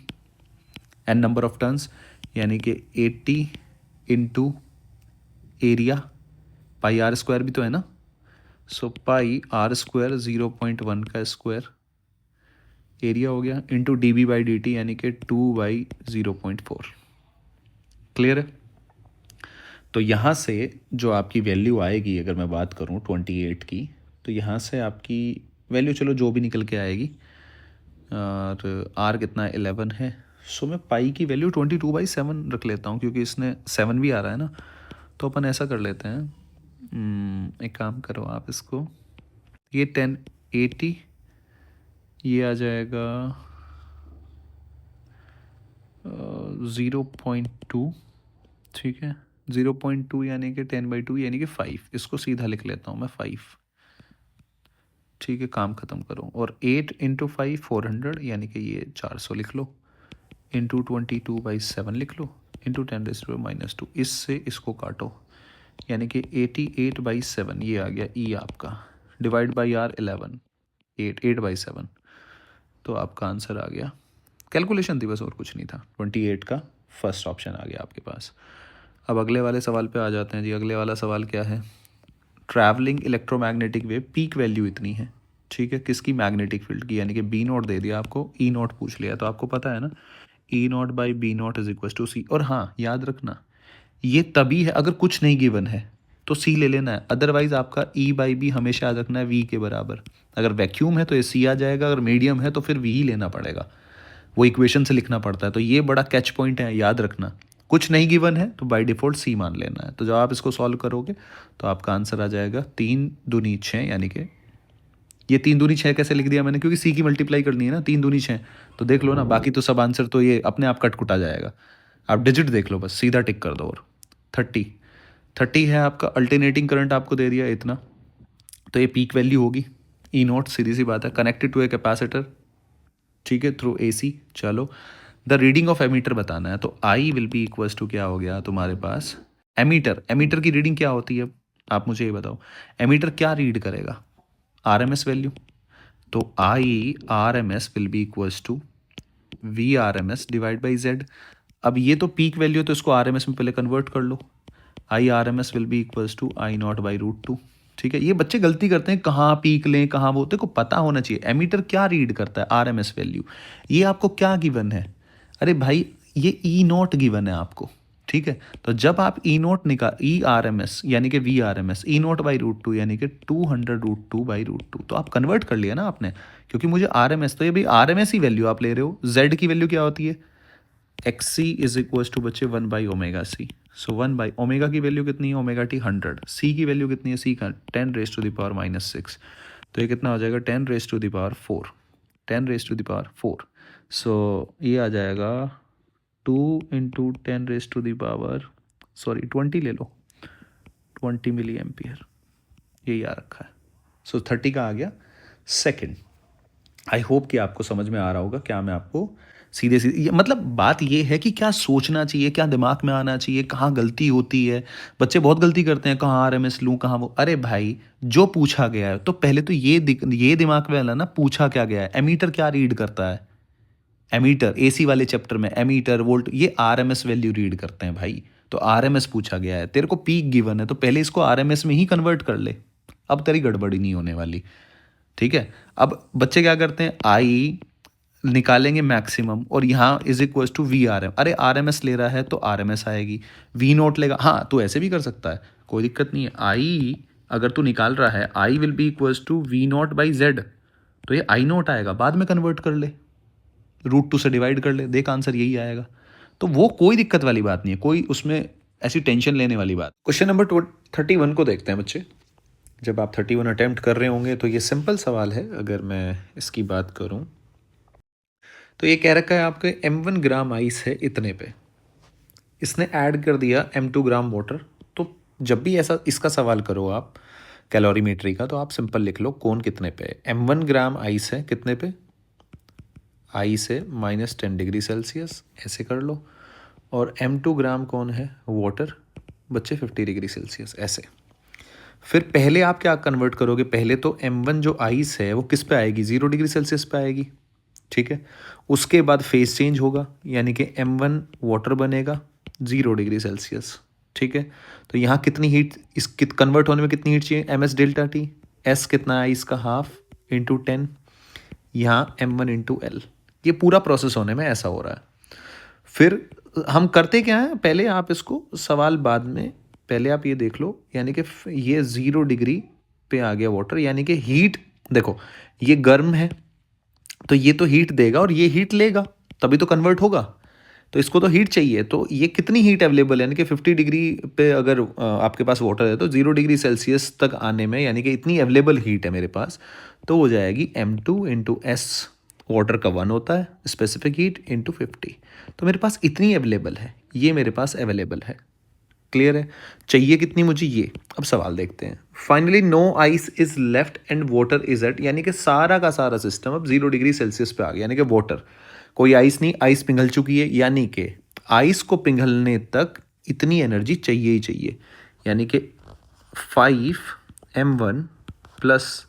N number of turns, यानी कि 80 into area, pi R square भी तो है ना, सो पाई आर स्क्वायर 0.1 का स्क्वायर, एरिया हो गया, इंटू dB/dt, यानी कि 2/0.4, क्लियर है। तो यहाँ से जो आपकी वैल्यू आएगी, अगर मैं बात करूँ 28 की, तो यहाँ से आपकी वैल्यू चलो जो भी निकल के आएगी, और आर कितना 11 है, सो मैं पाई की वैल्यू 22/7 रख लेता हूँ, क्योंकि इसने 7 भी आ रहा है ना, तो अपन ऐसा कर लेते हैं, एक काम करो आप इसको, ये 1080, ये आ जाएगा 0.2, ठीक है, 0.2 यानी कि 10/2 यानी कि 5, इसको सीधा लिख लेता हूँ मैं 5, ठीक है, काम ख़त्म करो, और 8 इंटू 5 400, यानी कि ये 400 लिख लो, इंटू 22/7 लिख लो, इंटू 10⁻², इससे इसको काटो, यानी कि 88/7 ये आ गया ई आपका, डिवाइड बाई आर 11, 8/7, तो आपका आंसर आ गया, कैलकुलेशन थी बस और कुछ नहीं था, 28 का फर्स्ट ऑप्शन आ गया आपके पास। अब अगले वाले सवाल पे आ जाते हैं जी। अगले वाला सवाल क्या है, travelling electromagnetic wave peak value इतनी है, ठीक है, किसकी, मैग्नेटिक फील्ड की, यानी कि बी नॉट दे दिया आपको, ई नॉट पूछ लिया, तो आपको पता है ना E0/B0 इज इक्वल टू सी, और हाँ याद रखना ये तभी है अगर कुछ नहीं गिवन है तो सी ले लेना है, अदरवाइज आपका E/B हमेशा याद रखना है वी के बराबर, अगर वैक्यूम है तो ये सी आ जाएगा, अगर मीडियम है तो फिर वी ही लेना पड़ेगा, वो इक्वेशन से लिखना पड़ता है, तो ये बड़ा कैच पॉइंट है, याद रखना, कुछ नहीं गिवन है तो बाय डिफ़ॉल्ट सी मान लेना है। तो जब आप इसको सॉल्व करोगे तो आपका आंसर आ जाएगा 3 दूनी 6, यानी कि ये 3 दूनी 6 कैसे लिख दिया मैंने, क्योंकि सी की मल्टीप्लाई करनी है ना, 3 दूनी 6, तो देख लो ना, बाकी तो सब आंसर तो ये अपने आप कट कुटा जाएगा, आप डिजिट देख लो बस, सीधा टिक कर दो, और 30 है आपका, अल्टरनेटिंग करंट आपको दे दिया इतना, तो ये पीक वैल्यू होगी, E0 सीधी सी बात है, कनेक्टेड टू ए कैपेसिटर, ठीक है, थ्रू AC, चलो द रीडिंग ऑफ एमीटर बताना है, तो I will be equals to क्या हो गया तुम्हारे पास, एमीटर की रीडिंग क्या होती है, आप मुझे ये बताओ, एमीटर क्या रीड करेगा, RMS वैल्यू, तो RMS will be equals to VRMS divide by Z। अब ये तो पीक वैल्यू है तो इसको RMS में पहले कन्वर्ट कर लो, RMS will be equals to I0/√2, ठीक है। ये बच्चे गलती करते हैं, कहाँ पीक लें कहाँ वो, तेरे को पता होना चाहिए एमीटर क्या रीड करता है, RMS वैल्यू, ये आपको क्या गिवन है, अरे भाई ये E0 गिवन है आपको, ठीक है, तो जब आप ई नोट निकाल ई आर एम एस यानी कि V R M S E naught by root two यानी कि 200 रूट 2 बाई रूट टू, तो आप कन्वर्ट कर लिया ना आपने, क्योंकि मुझे आर एम एस, तो ये भी are M S he value आप ले रहे हो। जेड की वैल्यू क्या होती है, X C is equal to बच्चे 1/ओमेगा सी। सो 1/ओमेगा की वैल्यू कितनी है, ओमेगा टी 100। सी की वैल्यू कितनी है, सी का 10⁻⁻⁻⁶, तो ये कितना हो जाएगा 10⁻⁴ 10⁻⁴। सो ये आ जाएगा 20 ले लो, 20 मिली एम्पियर, यही आ रखा है। सो 30 का आ गया सेकंड। आई होप कि आपको समझ में आ रहा होगा क्या मैं आपको सीधे सीधे मतलब बात ये है कि क्या सोचना चाहिए, क्या दिमाग में आना चाहिए, कहाँ गलती होती है। बच्चे बहुत गलती करते हैं, कहाँ आर एम एस लूँ, कहाँ वो। अरे भाई, जो पूछा गया है तो पहले तो ये दिमाग में आना ना, पूछा क्या गया है, एमीटर क्या रीड करता है। एमीटर एसी वाले चैप्टर में एमीटर वोल्ट ये आरएमएस वैल्यू रीड करते हैं भाई। तो आरएमएस पूछा गया है, तेरे को पीक गिवन है तो पहले इसको आरएमएस में ही कन्वर्ट कर ले, अब तेरी गड़बड़ी नहीं होने वाली। ठीक है, अब बच्चे क्या करते हैं, आई निकालेंगे मैक्सिमम और यहाँ is equal to V R M. अरे आर एम एस ले रहा है तो आर एम एस आएगी, वी नोट लेगा, हाँ तो ऐसे भी कर सकता है, कोई दिक्कत नहीं है। आई अगर तू निकाल रहा है, I will be equal to V naught by Z, तो ये आई नोट आएगा, बाद में कन्वर्ट कर ले, रूट 2 से डिवाइड कर ले, देख आंसर यही आएगा। तो वो कोई दिक्कत वाली बात नहीं है, कोई उसमें ऐसी टेंशन लेने वाली बात। क्वेश्चन नंबर 31 को देखते हैं बच्चे। जब आप 31 अटैम्प्ट कर रहे होंगे तो ये सिंपल सवाल है। अगर मैं इसकी बात करूं तो ये कह रखा है आपके M1 ग्राम आइस है इतने पे, इसने ऐड कर दिया M2 ग्राम वाटर। तो जब भी ऐसा इसका सवाल करो आप कैलोरीमेट्री का, तो आप सिंपल लिख लो कौन कितने पे। M1 ग्राम आइस है कितने पे, आई से -10 डिग्री सेल्सियस, ऐसे कर लो। और M2 ग्राम कौन है, वाटर, बच्चे 50 डिग्री सेल्सियस, ऐसे। फिर पहले आप क्या कन्वर्ट करोगे, पहले तो M1 जो आइस है वो किस पे आएगी, 0 डिग्री सेल्सियस पे आएगी। ठीक है, उसके बाद फेस चेंज होगा, यानी कि M1 वाटर बनेगा 0 डिग्री सेल्सियस। ठीक है, तो यहाँ कितनी हीट इस कन्वर्ट होने में कितनी हीट चाहिए, MS डेल्टा टी, S कितना है इसका, हाफ इंटू 10, यहाँ M1 इंटू L। ये पूरा प्रोसेस होने में ऐसा हो रहा है। फिर हम करते क्या है, पहले आप इसको सवाल बाद में, पहले आप ये देख लो, यानी कि ये 0 डिग्री पे आ गया वाटर, यानी कि हीट देखो, ये गर्म है तो ये तो हीट देगा और ये हीट लेगा, तभी तो कन्वर्ट होगा। तो इसको तो हीट चाहिए, तो ये कितनी हीट अवेलेबल है, यानी कि 50 डिग्री पे अगर आपके पास वाटर है तो 0 डिग्री सेल्सियस तक आने में, यानी कि इतनी अवेलेबल हीट है मेरे पास, तो हो जाएगी M2 इंटू एस, वाटर का 1 होता है स्पेसिफिक हीट, इंटू 50। तो मेरे पास इतनी अवेलेबल है, ये मेरे पास अवेलेबल है। क्लियर है, चाहिए कितनी मुझे ये। अब सवाल देखते हैं। Finally no ice is left and water is at, यानी कि सारा का सारा सिस्टम अब 0 डिग्री सेल्सियस पे आ गया, यानी कि वाटर, कोई आइस नहीं, आइस पिघल चुकी है, यानी कि आइस को पिघलने तक इतनी एनर्जी चाहिए ही चाहिए, यानी कि 5m1 plus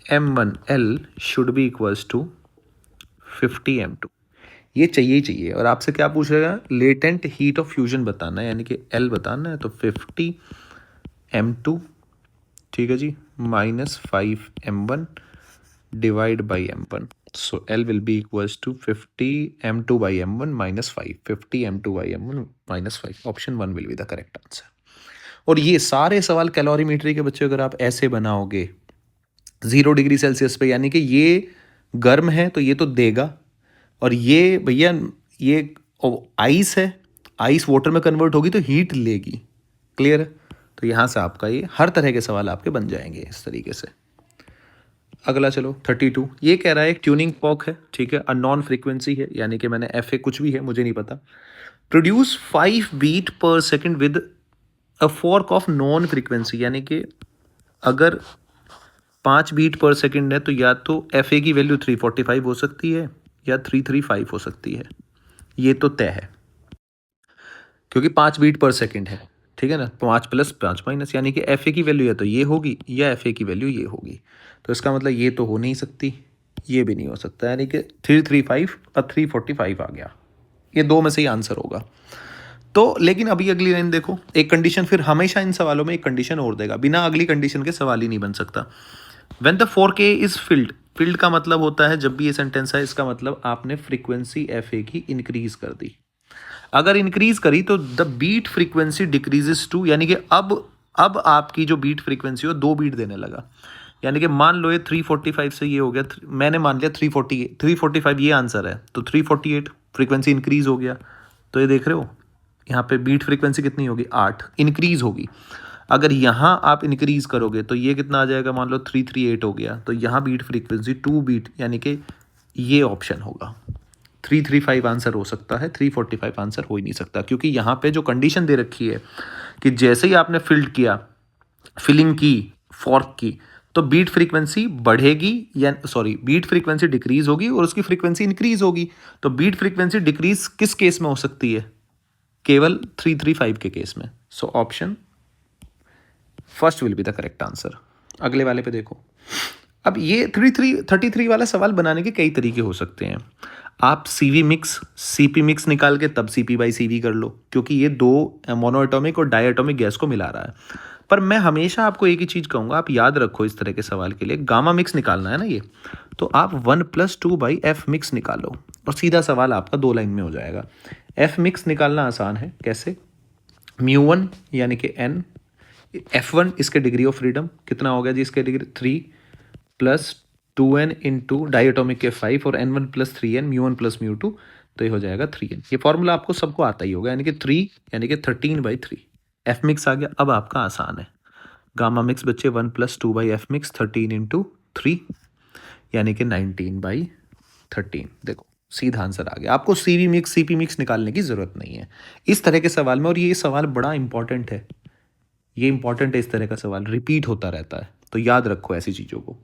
m1l should be equals to 50m2, ये चाहिए ही चाहिए। और आपसे क्या पूछ रहेगा, लेटेंट हीट ऑफ फ्यूजन बताना है, यानी कि L बताना है, तो 50m2, ठीक है जी, -5m1 divide by m1, so L will be equals to 50m2 by m1 -5, 50m2 by m1 -5, option 1 will be the correct answer. और ये सारे सवाल कैलोरीमेट्री के बच्चे अगर आप ऐसे बनाओगे 0 डिग्री सेल्सियस पे, यानी कि ये गर्म है तो ये तो देगा, और ये भैया ये आइस है, आइस वाटर में कन्वर्ट होगी तो हीट लेगी। क्लियर है, तो यहाँ से आपका ये हर तरह के सवाल आपके बन जाएंगे इस तरीके से। अगला चलो 32, ये कह रहा है एक ट्यूनिंग फॉर्क है, ठीक है, नॉन फ्रीक्वेंसी है, यानी कि मैंने FA कुछ भी है मुझे नहीं पता। प्रोड्यूस 5 बीट पर second with a fork of non frequency, यानी कि अगर 5 बीट पर सेकेंड है तो या तो FA की वैल्यू 345 हो सकती है या 335 हो सकती है, ये तो तय है, क्योंकि 5 बीट पर सेकेंड है, ठीक है ना, 5 प्लस 5 माइनस, यानी कि FA की वैल्यू या तो ये होगी या FA की वैल्यू ये होगी। तो इसका मतलब ये तो हो नहीं सकती, ये भी नहीं हो सकता, यानी कि 335 और 345 आ गया, ये दो में से ही आंसर होगा। तो लेकिन अभी अगली लाइन देखो, एक कंडीशन, फिर हमेशा इन सवालों में एक कंडीशन और देगा, बिना अगली कंडीशन के सवाल ही नहीं बन सकता। When the 4K is filled, field का मतलब होता है जब भी ये सेंटेंस है, इसका मतलब आपने फ्रीक्वेंसी FA की इंक्रीज कर दी। अगर इंक्रीज करी तो the beat frequency decreases to, यानी कि अब आपकी जो बीट फ्रीक्वेंसी हो 2 बीट देने लगा। यानी कि मान लो ये 345 से ये हो गया, मैंने मान लिया 345 ये आंसर है, तो 348 फ्रीक्वेंसी इंक्रीज हो गया। तो ये देख रहे हो यहाँ पे बीट फ्रीक्वेंसी कितनी होगी, 8 इंक्रीज होगी। अगर यहाँ आप इंक्रीज करोगे तो ये कितना आ जाएगा, मान लो 338 हो गया, तो यहाँ बीट फ्रीक्वेंसी 2 बीट, यानी कि ये ऑप्शन होगा। 335 आंसर हो सकता है, 345 आंसर हो ही नहीं सकता, क्योंकि यहाँ पे जो कंडीशन दे रखी है कि जैसे ही आपने फिलिंग की फॉर्क की, तो बीट फ्रीक्वेंसी बढ़ेगी, या सॉरी बीट फ्रीक्वेंसी डिक्रीज होगी और उसकी फ्रीक्वेंसी इंक्रीज होगी। तो बीट फ्रीक्वेंसी डिक्रीज किस केस में हो सकती है, केवल 335 के केस में। So option first will be the correct answer. अगले वाले पे देखो। अब ये 33 वाला सवाल बनाने के कई तरीके हो सकते हैं। आप सीवी मिक्स सीपी मिक्स निकाल के तब सीपी बाई सीवी कर लो, क्योंकि ये दो मोनोएटॉमिक और डायएटॉमिक गैस को मिला रहा है। पर मैं हमेशा आपको एक ही चीज़ कहूँगा, आप याद रखो इस तरह के सवाल के लिए, गामा मिक्स निकालना है ना ये, तो आप 1+2/f मिक्स निकालो और सीधा सवाल आपका 2 लाइन में हो जाएगा। f मिक्स निकालना आसान है, कैसे, μ1 यानी कि n, f1 इसके डिग्री ऑफ फ्रीडम कितना हो गया जी, इसके degree 3 plus 2n into diatomic के 5 और n1 प्लस 3n, μ1 प्लस μ2, तो ये हो जाएगा 3n। ये फॉर्मूला आपको सबको आता ही होगा, यानी कि 3 यानी कि 13/3। f मिक्स आ गया। अब आपका आसान है, गामा मिक्स बच्चे 1+2/f मिक्स 13 इंटू 3 यानी कि 19/13। देखो सीधा आंसर आ गया। आपको सीवी मिक्स सीपी मिक्स निकालने की ज़रूरत नहीं है इस तरह के सवाल में, और ये सवाल बड़ा इंपॉर्टेंट है। ये इंपॉर्टेंट है, इस तरह का सवाल रिपीट होता रहता है, तो याद रखो ऐसी चीज़ों को।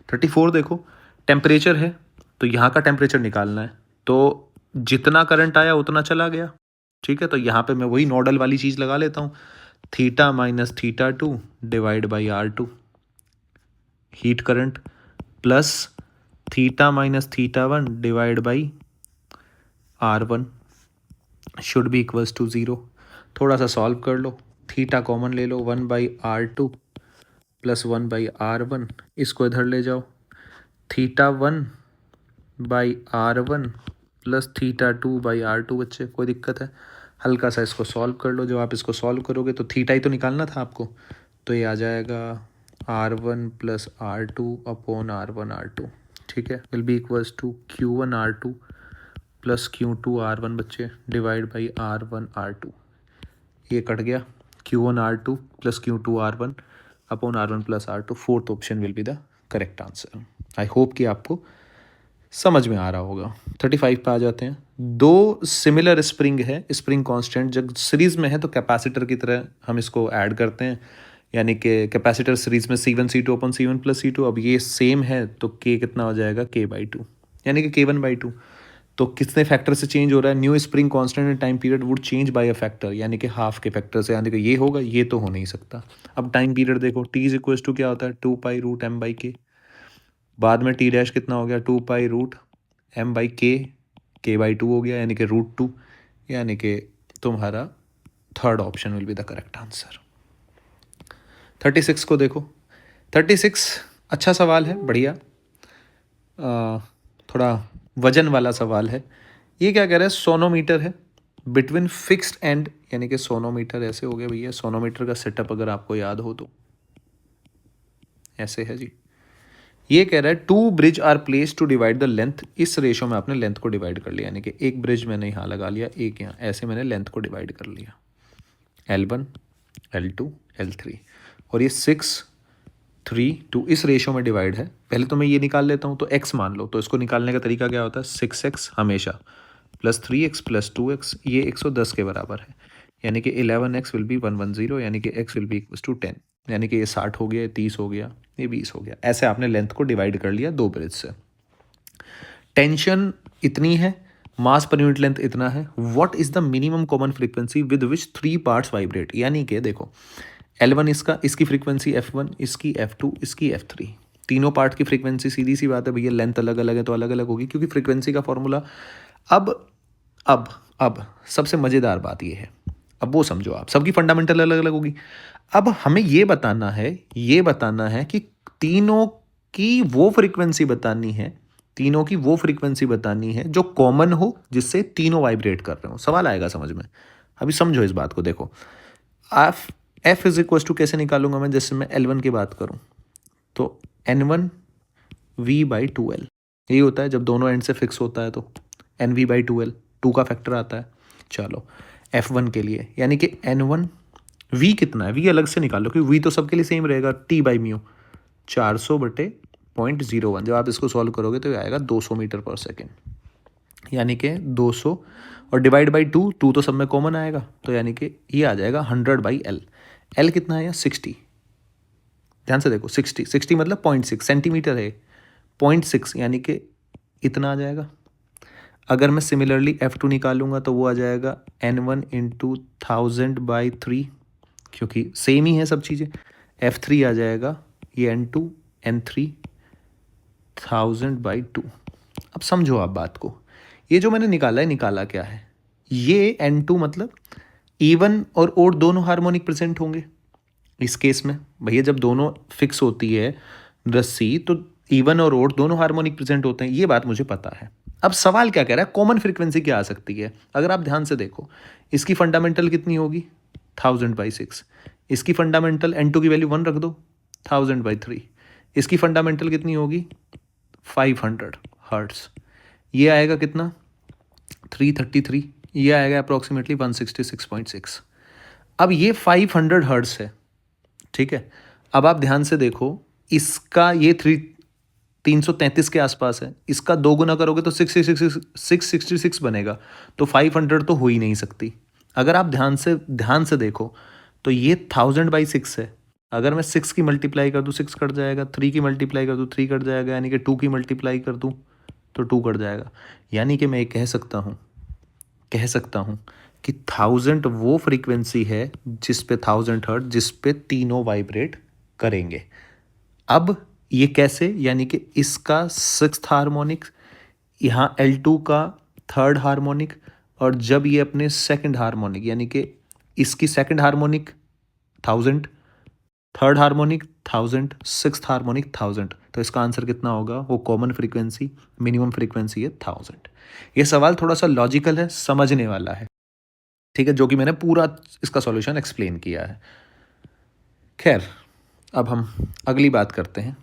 34 देखो, टेम्परेचर है तो यहाँ का टेम्परेचर निकालना है, तो जितना करंट आया उतना चला गया, ठीक है। तो यहाँ पे मैं वही नोडल वाली चीज़ लगा लेता हूँ, theta minus θ2 divide by R2 heat current, plus theta minus θ1 divide by R1 should be equals to 0। थोड़ा सा सॉल्व कर लो, थीटा कॉमन ले लो, 1/R2 प्लस 1/R1, इसको इधर ले जाओ, θ1/R1 प्लस θ2/R2। बच्चे कोई दिक्कत है, हल्का सा इसको सॉल्व कर लो। जब आप इसको सॉल्व करोगे तो थीटा ही तो निकालना था आपको, तो ये आ जाएगा R1 plus R2 upon R1 R2, ठीक है, will be equals to Q1 R2 plus Q2 R1 बच्चे डिवाइड बाई R1 R2। ये कट गया, Q1 R2 plus Q2 R1 upon R1 plus R2। Fourth option will be the correct answer. I hope कि आपको समझ में आ रहा होगा। 35 पे आ जाते हैं। दो सिमिलर स्प्रिंग है, स्प्रिंग कांस्टेंट जब सीरीज में है तो कैपेसिटर की तरह हम इसको ऐड करते हैं, यानी कि कैपेसिटर सीरीज में C1 C2 upon C1 plus C2। अब ये सेम है तो K कितना हो जाएगा, K/2 यानी कि K1/2। तो कितने फैक्टर से चेंज हो रहा है, new spring constant and time period would change bye a factor, यानी कि हाफ के फैक्टर से, यानी कि ये होगा, ये तो हो नहीं सकता। अब टाइम पीरियड देखो, T इज इक्वल टू क्या होता है, 2π√m/k, बाद में T डैश कितना हो गया, 2π√m/k, K/2 हो गया, यानी कि √2, यानी कि तुम्हारा third option will be the correct answer. 36 को देखो, 36 अच्छा सवाल है, बढ़िया, थोड़ा वजन वाला सवाल है। ये क्या कह रहा है, सोनोमीटर है बिटवीन फिक्स्ड एंड, यानी कि सोनोमीटर ऐसे हो गया भैया, सोनोमीटर का सेटअप अगर आपको याद हो तो ऐसे है जी। ये कह रहा है 2 bridge are place to divide the length, इस रेशो में आपने लेंथ को डिवाइड कर लिया, यानी कि एक ब्रिज मैंने यहाँ लगा लिया, एक यहाँ, ऐसे मैंने लेंथ को डिवाइड कर लिया, L1 L2 L3, और ये 6 3 2 इस रेशो में डिवाइड है। पहले तो मैं ये निकाल लेता हूँ, तो x मान लो, तो इसको निकालने का तरीका क्या होता है, 6x हमेशा प्लस 3x प्लस 2x, ये 110 के बराबर है, यानी कि 11x विल बी 110, यानी कि x will be equal to 10, यानी कि ये 60 हो गया, ये 30 हो गया, ये 20 हो गया। ऐसे आपने लेंथ को डिवाइड कर लिया 2 ब्रिज से। टेंशन इतनी है, मास पर यूनिट लेंथ इतना है, what is the minimum common frequency with which 3 parts vibrate, यानी कि देखो L1 इसकी फ्रीक्वेंसी F1, इसकी F2, इसकी F3, तीनों पार्ट की फ्रीक्वेंसी, सीधी सी बात है भैया, लेंथ अलग अलग है तो अलग अलग होगी, क्योंकि फ्रीक्वेंसी का फॉर्मूला। अब सबसे मज़ेदार बात ये है, अब वो समझो आप, सबकी फंडामेंटल अलग अलग होगी। अब हमें ये बताना है कि तीनों की वो फ्रीक्वेंसी बतानी है तीनों की वो फ्रीक्वेंसी बतानी है जो कॉमन हो, जिससे तीनों वाइब्रेट कर रहे हो। सवाल आएगा समझ में। अभी समझो इस बात को। देखो, एफ इज इक्वल टू कैसे निकालूंगा मैं? जैसे मैं L1 की बात करूं तो N1V/2L, यही होता है जब दोनों एंड से फिक्स होता है तो NV/2L, 2 का फैक्टर आता है। चलो F1 के लिए, यानी कि N1 V कितना है? V अलग से निकालो, क्योंकि V तो सबके लिए सेम रहेगा, T/μ 400/0.01। जब आप इसको सॉल्व करोगे तो ये आएगा 200 मीटर पर सेकेंड, यानी कि 200 और डिवाइड बाई 2, 2 तो सब में कॉमन आएगा, तो यानी कि ये आ जाएगा 100/L। L कितना है? 60। ध्यान से देखो, 60 मतलब 0.6 सेंटीमीटर है, 0.6 यानी कि इतना आ जाएगा। अगर मैं सिमिलरली F2 निकालूंगा तो वो आ जाएगा N1 इंटू 1000/3, क्योंकि सेम ही है सब चीज़ें। F3 आ जाएगा ये N2 N3 1000/2। अब समझो आप बात को, ये जो मैंने निकाला है, निकाला क्या है? ये N2 मतलब इवन और ओड दोनों हार्मोनिक प्रेजेंट होंगे इस केस में। भैया जब दोनों फिक्स होती है रस्सी तो इवन और ओड दोनों हार्मोनिक प्रेजेंट होते हैं, ये बात मुझे पता है। अब सवाल क्या कह रहा है? कॉमन फ्रीक्वेंसी क्या आ सकती है? अगर आप ध्यान से देखो, इसकी फंडामेंटल कितनी होगी? 1000/6। इसकी फंडामेंटल N2 की वैल्यू 1 रख दो, 1000/3। इसकी फंडामेंटल कितनी होगी? 500 हर्ट्स। ये आएगा कितना? 333। ये आएगा अप्रॉक्सीमेटली 166.6। अब ये 500 हर्ट्स है, ठीक है। अब आप ध्यान से देखो, इसका ये 333 के आसपास है, इसका 2 गुना करोगे तो 666 बनेगा, तो 500 तो हो ही नहीं सकती। अगर आप ध्यान से देखो तो ये 1000/6 है। अगर मैं 6 की मल्टीप्लाई कर दूँ 6 कट जाएगा, 3 की मल्टीप्लाई कर दूँ 3 कट जाएगा, यानी कि 2 की मल्टीप्लाई कर दूँ तो 2 कट जाएगा। यानी कि मैं ये कह सकता हूँ कि 1000 वो फ्रीक्वेंसी है जिस पे 1000 हर्ट्ज, जिस पे तीनों वाइब्रेट करेंगे। अब ये कैसे? यानी कि इसका 6th हार्मोनिक, यहाँ L2 का 3rd हार्मोनिक, और जब ये अपने 2nd हार्मोनिक, यानी कि इसकी 2nd harmonic 1000, 3rd harmonic 1000, 6th harmonic 1000, तो इसका आंसर कितना होगा? वो कॉमन फ्रीक्वेंसी, मिनिमम फ्रीक्वेंसी है 1000। ये सवाल थोड़ा सा लॉजिकल है, समझने वाला है, ठीक है, जो कि मैंने पूरा इसका सॉल्यूशन एक्सप्लेन किया है। खैर, अब हम अगली बात करते हैं।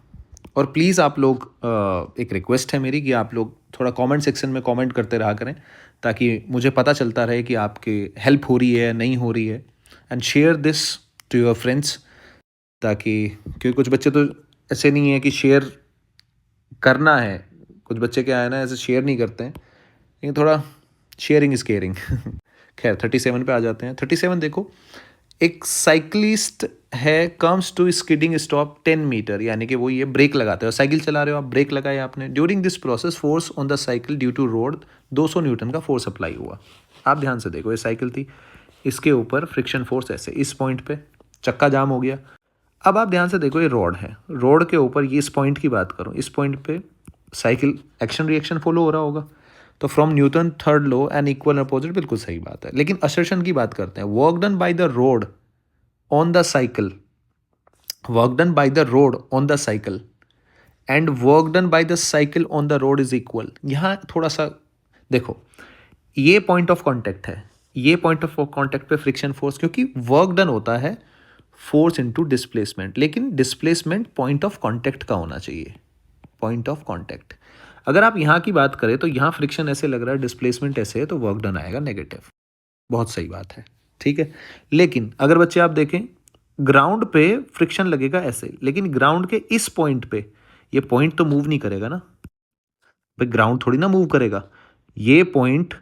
और प्लीज़ आप लोग, एक रिक्वेस्ट है मेरी कि आप लोग थोड़ा कमेंट सेक्शन में कमेंट करते रहा करें, ताकि मुझे पता चलता रहे कि आपकी हेल्प हो रही है नहीं हो रही है। And share this to your friends, ताकि, क्योंकि कुछ बच्चे तो ऐसे नहीं है कि शेयर करना है, कुछ बच्चे क्या है ना, ऐसे शेयर नहीं करते हैं, लेकिन थोड़ा शेयरिंग इज़ केयरिंग। खैर 37 पे आ जाते हैं। 37 देखो, एक साइकिलिस्ट है, comes to skidding stop 10 metre, यानी कि वो ये ब्रेक लगाते हो, साइकिल चला रहे हो आप, ब्रेक लगाया आपने। During this process force on the cycle due to road 200 newton का फोर्स अप्लाई हुआ। आप ध्यान से देखो, ये साइकिल थी, इसके ऊपर फ्रिक्शन फोर्स ऐसे, इस पॉइंट पे चक्का जाम हो गया। अब आप ध्यान से देखो, ये रोड है, रोड के ऊपर ये इस पॉइंट की बात करूँ, इस पॉइंट पे साइकिल एक्शन रिएक्शन फॉलो हो रहा होगा, तो from Newton 3rd law and equal opposite, बिल्कुल सही बात है। लेकिन असर्शन की बात करते हैं, work done by the road on the cycle, work done by the road on the cycle and work done by the cycle on the road is equal. यहाँ थोड़ा सा देखो, ये पॉइंट ऑफ कांटेक्ट है, ये पॉइंट ऑफ कांटेक्ट पे friction force, क्योंकि work done होता है फोर्स इनटू डिस्प्लेसमेंट, लेकिन डिस्प्लेसमेंट पॉइंट ऑफ कांटेक्ट का होना चाहिए, पॉइंट ऑफ कांटेक्ट। अगर आप यहाँ की बात करें तो यहाँ फ्रिक्शन ऐसे लग रहा है, डिस्प्लेसमेंट ऐसे है, तो वर्क डन आएगा नेगेटिव। बहुत सही बात है, ठीक है। लेकिन अगर बच्चे आप देखें, ग्राउंड पे फ्रिक्शन लगेगा ऐसे, लेकिन ग्राउंड के इस पॉइंट पे ये पॉइंट तो मूव नहीं करेगा ना भाई, ग्राउंड थोड़ी ना मूव करेगा। ये पॉइंट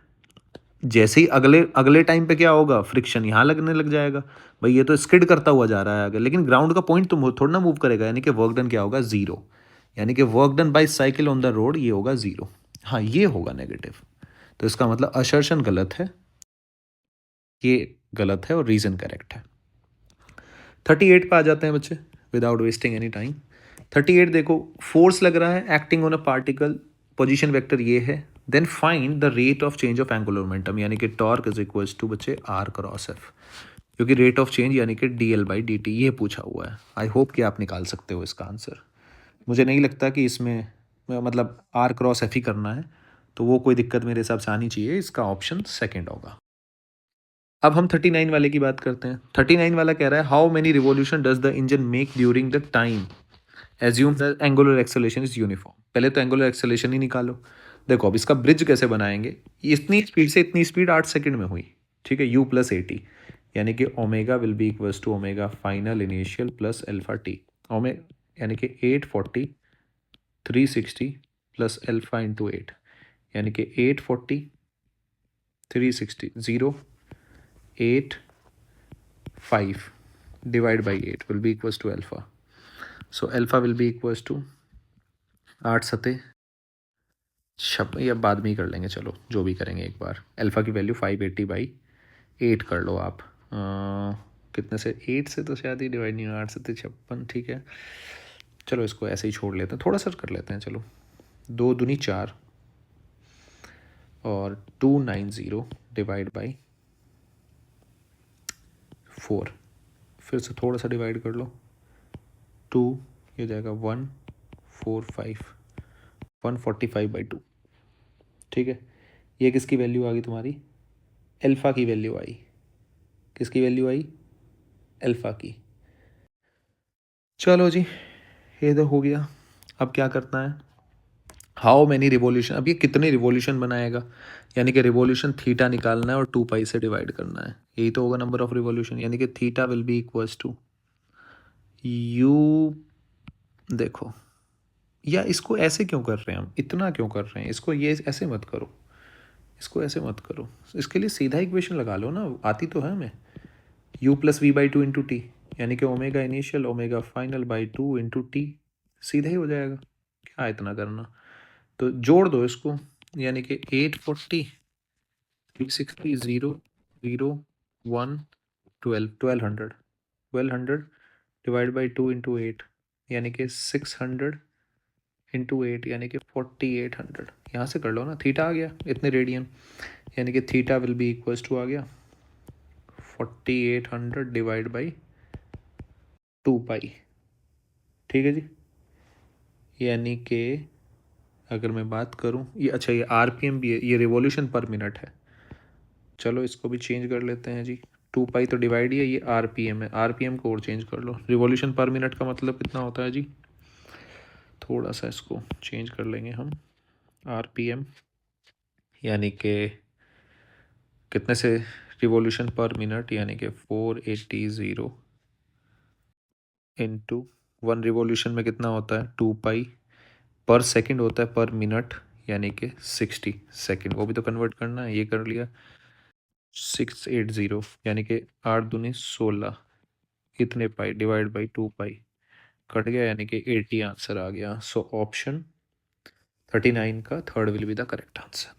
जैसे ही अगले अगले टाइम पे क्या होगा, फ्रिक्शन यहाँ लगने लग जाएगा भाई, ये तो स्किड करता हुआ जा रहा है आगे, लेकिन ग्राउंड का पॉइंट तो थोड़ा ना मूव करेगा, यानी कि वर्क डन क्या होगा? 0। यानी कि work done by cycle on the road ये होगा 0। हाँ, ये होगा नेगेटिव, तो इसका मतलब असर्शन गलत है, ये गलत है और रीजन करेक्ट है। 38 पे आ जाते हैं बच्चे, विदाउट वेस्टिंग एनी टाइम। 38 देखो, फोर्स लग रहा है acting on a particle, position vector ये है, then find the rate of change of angular momentum, यानी कि टॉर्क इज इक्वल्स टू बच्चे R क्रॉस F, क्योंकि रेट ऑफ चेंज यानी कि dl/dt ये पूछा हुआ है। आई होप कि आप निकाल सकते हो इसका आंसर। मुझे नहीं लगता कि इसमें मतलब आर क्रॉस एफ ही करना है, तो वो कोई दिक्कत मेरे हिसाब से आनी चाहिए। इसका ऑप्शन सेकंड होगा। अब हम 39 वाले की बात करते हैं। 39 वाला कह रहा है how many revolution does the engine make during the time assume the angular acceleration is uniform. पहले तो एंगुलर एक्सेलरेशन ही निकालो। देखो अब इसका ब्रिज कैसे बनाएंगे। इतनी स्पीड से इतनी स्पीड 8 सेकंड में हुई, ठीक है, u प्लस 80, यानी कि omega will be equals to omega final initial plus alpha T. ओमे यानी कि 840 360 प्लस अल्फा इंटू 8, यानी कि 840 360 0 8 5 divide by 8 will be equals to alpha. So alpha will be equals to 8 सते या बाद में ही कर लेंगे, चलो जो भी करेंगे एक बार। अल्फ़ा की वैल्यू 580/8 कर लो आप। कितने से 8 से तो शायद ही डिवाइड नहीं हुआ, 8 सते 56, ठीक है। चलो इसको ऐसे ही छोड़ लेते हैं, थोड़ा सा कर लेते हैं। चलो 2 दूनी 4 और 290 डिवाइड बाई 4, फिर से थोड़ा सा डिवाइड कर लो। 2 ये जाएगा 145 145/2, ठीक है। ये किसकी वैल्यू आ गई तुम्हारी? अल्फ़ा की वैल्यू आई। किसकी वैल्यू आई? अल्फ़ा की। चलो जी, ये तो हो गया। अब क्या करना है? हाउ मैनी रिवॉल्यूशन, अब ये कितने रिवॉल्यूशन बनाएगा, यानी कि रिवॉल्यूशन थीटा निकालना है और 2 पाई से डिवाइड करना है। यही तो होगा नंबर ऑफ रिवॉल्यूशन, यानी कि theta will be equals to U. देखो या इसको ऐसे क्यों कर रहे हैं हम, इतना क्यों कर रहे हैं इसको, ये ऐसे मत करो, इसको ऐसे मत करो। इसके लिए सीधा इक्वेशन लगा लो ना, आती तो है हमें। u+v/2 इंटू टी, यानी कि omega initial omega final by 2 into T, सीधा ही हो जाएगा। क्या इतना करना, तो जोड़ दो इसको, यानी कि 840 360 0 0 1 1200 1200 डिवाइड बाई 2 इंटू 8, यानी कि 600 इंटू 8, यानी कि 4800। यहाँ से कर लो ना, थीटा आ गया इतने रेडियन, यानी कि theta will be equals to आ गया 4800 डिवाइड बाई 2 पाई, ठीक है जी। यानी कि अगर मैं बात करूँ ये, अच्छा ये आरपीएम भी है, ये रिवॉल्यूशन पर मिनट है। चलो इसको भी चेंज कर लेते हैं जी। 2 पाई तो डिवाइड ही है, ये आरपीएम है, आरपीएम को और चेंज कर लो। रिवॉल्यूशन पर मिनट का मतलब कितना होता है जी? थोड़ा सा इसको चेंज कर लेंगे हम। आरपीएम यानी कि कितने से रिवॉल्यूशन पर मिनट, यानी कि 480 इंटू 1 रिवॉल्यूशन में कितना होता है 2 पाई, पर सेकंड होता है पर मिनट, यानी कि 60 सेकंड। वो भी तो कन्वर्ट करना है, ये कर लिया। 680 यानी कि 8 दूनी 16, इतने pi divide by 2 pi cut गया, यानी कि 80 आंसर आ गया। सो ऑप्शन 39 का third will be the correct answer.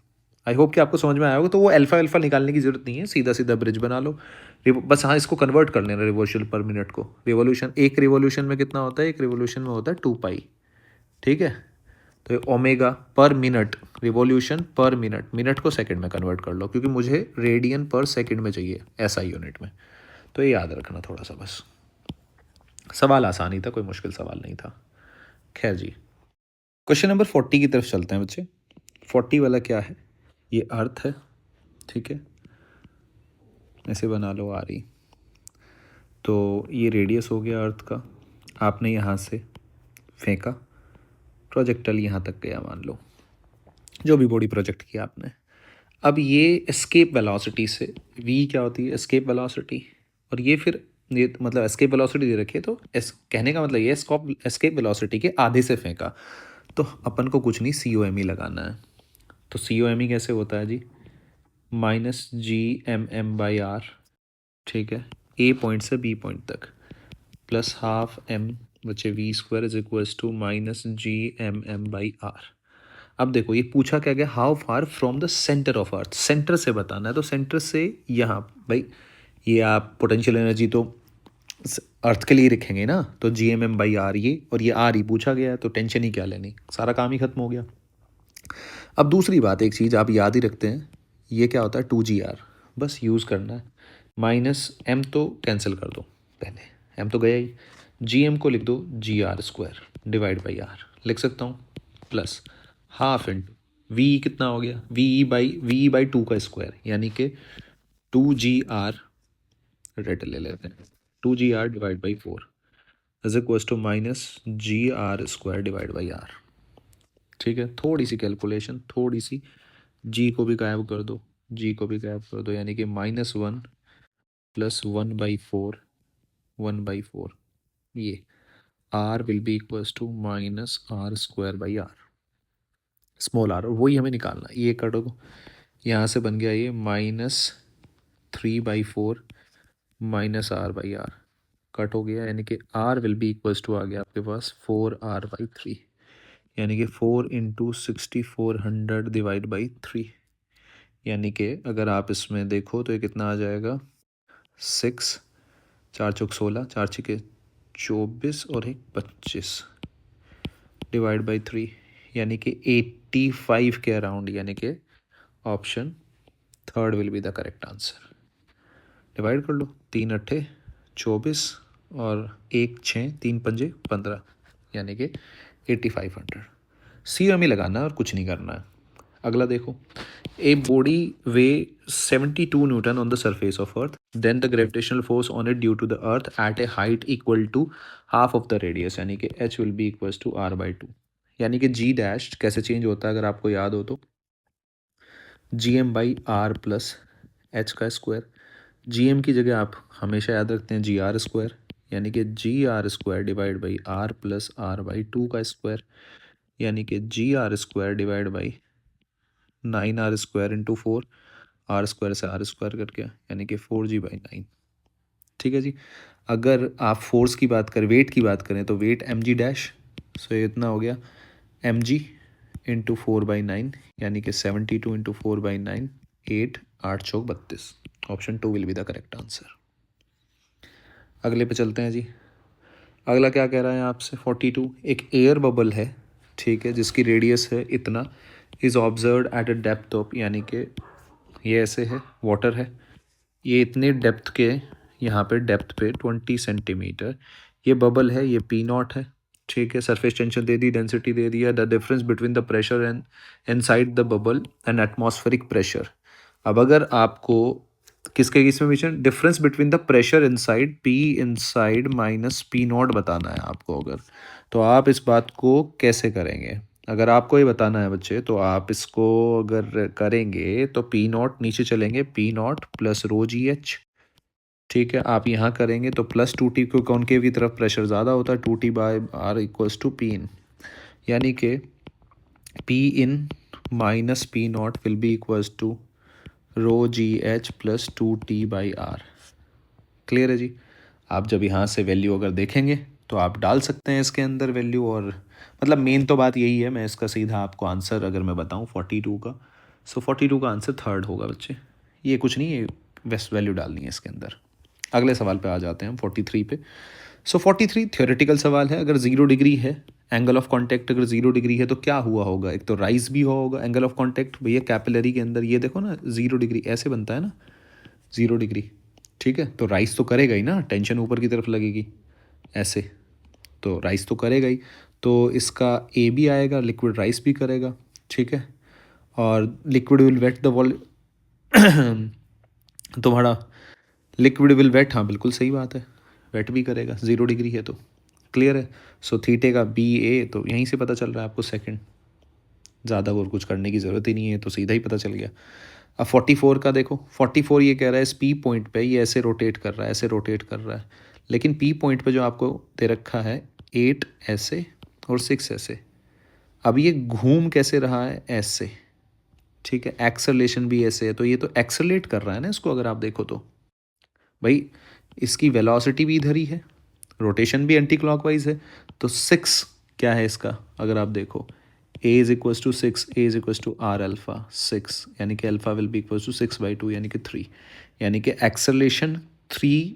I hope कि आपको समझ में आया होगा। तो वो अल्फा अल्फा निकालने की जरूरत नहीं है, सीधा सीधा ब्रिज बना लो। बस हाँ, इसको कन्वर्ट कर लेना रिवॉल्यूशन पर मिनट को। रिवॉल्यूशन, एक रिवॉल्यूशन में कितना होता है? एक रिवॉल्यूशन में होता है 2 पाई, ठीक है। तो ओमेगा पर मिनट, रिवॉल्यूशन पर मिनट, मिनट को सेकंड में कन्वर्ट कर लो, क्योंकि मुझे रेडियन पर सेकंड में चाहिए ऐसा यूनिट में। तो ये याद रखना थोड़ा सा बस। सवाल आसान ही था, कोई मुश्किल सवाल नहीं था। खैर जी, क्वेश्चन नंबर 40 की तरफ चलते हैं बच्चे। 40 वाला क्या है? ये अर्थ है, ठीक है, ऐसे बना लो आ रही। तो ये रेडियस हो गया अर्थ का, आपने यहाँ से फेंका, प्रोजेक्टाइल यहाँ तक गया मान लो, जो भी बॉडी प्रोजेक्ट किया आपने। अब ये एस्केप वेलोसिटी से, वी क्या होती है? Escape velocity. और ये फिर ये मतलब एस्केप वेलोसिटी दे रखी है, तो कहने का मतलब ये एस्केप वेलोसिटी के आधे से फेंका, तो अपन को कुछ नहीं, COME लगाना है। तो COME कैसे होता है जी? -GMM/r, ठीक है, A पॉइंट से B पॉइंट तक, प्लस हाफ m बचे v² is equals to -GMM/r। अब देखो ये पूछा क्या गया, how far from the centre of earth, centre से बताना है। तो सेंटर से यहाँ भाई, ये आप पोटेंशियल एनर्जी तो अर्थ के लिए लिखेंगे ना, तो GMM/r ये, और ये r ही पूछा गया है, तो टेंशन ही क्या लेनी, सारा काम ही खत्म हो गया। अब दूसरी बात, एक चीज़ आप याद ही रखते हैं, ये क्या होता है 2GR, बस यूज़ करना है। -m तो कैंसिल कर दो, पहले m तो गया ही, GM को लिख दो GR² डिवाइड बाई r, लिख सकता हूँ। प्लस हाफ इंटू वी कितना हो गया, वी बाई टू का स्क्वायर यानी कि 2 GR, रेट ले लेते हैं, 2 GR divide by 4 is equal to -GR² divide by R. ठीक है, थोड़ी सी कैलकुलेशन, थोड़ी सी, जी को भी गायब कर दो, जी को भी गायब कर दो, यानी कि -1 प्लस 1/4, 1/4, ये R will be equals to -R² by R, small R, और वही हमें निकालना है। ये कटो तो यहाँ से बन गया ये -3/4 -R/R, कट हो गया, यानी कि R will be equals to आ गया आपके पास 4R/3, यानी कि 4 × 6400 डिवाइड बाई 3, यानी कि अगर आप इसमें देखो तो ये कितना आ जाएगा, 6, 4 × 4 = 16, 4 × 24 और 1 25 डिवाइड बाई 3, यानी कि 85 के अराउंड, यानी कि option third will be the correct answer. Divide कर लो, 3 × 8 = 24 और 1 × 6 = 3 × 5 = 15, यानी कि 8500। सी हमें लगाना है और कुछ नहीं करना है। अगला देखो, a body weigh 72 newton on the surface of earth, then the gravitational force on it due to the earth at a height equal to half of the radius, यानी कि H will be equals to R/2, यानी कि जी dash कैसे change होता है अगर आपको याद हो तो, GM/R प्लस एच का स्क्वायर, GM की जगह आप हमेशा याद रखते हैं GR², यानी कि GR² divide by R plus R/2 का स्क्वायर, यानी कि GR² divide by 9R² into 4, R² से R² कट गया, यानी कि 4G/9। ठीक है जी। अगर आप फोर्स की बात करें, वेट की बात करें, तो वेट mg डैश, सो ये इतना हो गया mg इंटू 4/9, यानी कि 72 into 4/9, 8, 8 Chowk 32, option 2 will be the correct answer. अगले पे चलते हैं जी। अगला क्या कह रहा है आपसे, 42, एक एयर बबल है, ठीक है, जिसकी रेडियस है इतना, is observe at a depth of, यानी कि ये ऐसे है, वाटर है, ये इतने डेप्थ के, यहाँ पे डेप्थ पे 20 सेंटीमीटर, ये बबल है, ये P0 है, ठीक है, सरफेस टेंशन दे दी, डेंसिटी दे दिया, the difference between the pressure and inside the bubble and atmospheric pressure. अब अगर आपको किसके केस में mission, difference between the pressure inside P inside minus P0 बताना है आपको, अगर तो आप इस बात को कैसे करेंगे, अगर आपको ये बताना है बच्चे, तो आप इसको अगर करेंगे तो P0 नीचे चलेंगे, P0 प्लस ρgh, ठीक है, आप यहाँ करेंगे तो प्लस 2T, क्योंकि कॉनकेव की तरफ प्रेशर ज़्यादा होता है, 2T/R इक्वल्स टू P इन, यानी कि P in minus P0 will be equals to ρgh plus 2T/R। Clear है जी। आप जब यहाँ से वैल्यू अगर देखेंगे तो आप डाल सकते हैं इसके अंदर वैल्यू, और मतलब मेन तो बात यही है, मैं इसका सीधा आपको आंसर अगर मैं बताऊँ 42 का, सो 42 का आंसर थर्ड होगा बच्चे, ये कुछ नहीं, ये बेस्ट वैल्यू डालनी है इसके अंदर। अगले सवाल पे आ जाते हैं हम 43 पे। सो 43 थ्योरेटिकल सवाल है, अगर 0 डिग्री है एंगल ऑफ कांटेक्ट, अगर 0 डिग्री है तो क्या हुआ होगा, एक तो राइज भी हुआ होगा एंगल ऑफ कांटेक्ट, भैया कैपिलरी के अंदर ये देखो ना, 0 डिग्री ऐसे बनता है ना, 0 डिग्री, ठीक है, तो राइज तो करेगा ही ना, टेंशन ऊपर की तरफ लगेगी ऐसे, तो राइज तो करेगा ही, तो इसका ए भी आएगा, लिक्विड राइज भी करेगा, ठीक है, और liquid will wet the wall तुम्हारा लिक्विड विल वेट, हाँ बिल्कुल सही बात है, वेट भी करेगा, 0 डिग्री है तो, क्लियर है। सो थीटे का BA तो यहीं से पता चल रहा है आपको, सेकंड, ज़्यादा और कुछ करने की ज़रूरत ही नहीं है, तो सीधा ही पता चल गया। अब 44 का देखो, 44 ये कह रहा है इस P पॉइंट पे ये ऐसे रोटेट कर रहा है, ऐसे रोटेट कर रहा है, लेकिन P पॉइंट पे जो आपको दे रखा है 8 ऐसे और 6 ऐसे, अब ये घूम कैसे रहा है ऐसे, ठीक है, एक्सेलेरेशन भी ऐसे है, तो ये तो एक्सेलेरेट कर रहा है ना इसको, अगर आप देखो तो भाई इसकी वेलोसिटी भी इधर ही है, रोटेशन भी एंटी क्लॉकवाइज है, तो 6 क्या है इसका, अगर आप देखो A is equals to 6, A is equals to R alpha 6, यानी कि alpha will be equals to 6/2, यानी कि 3, यानी कि एक्सेलेरेशन 3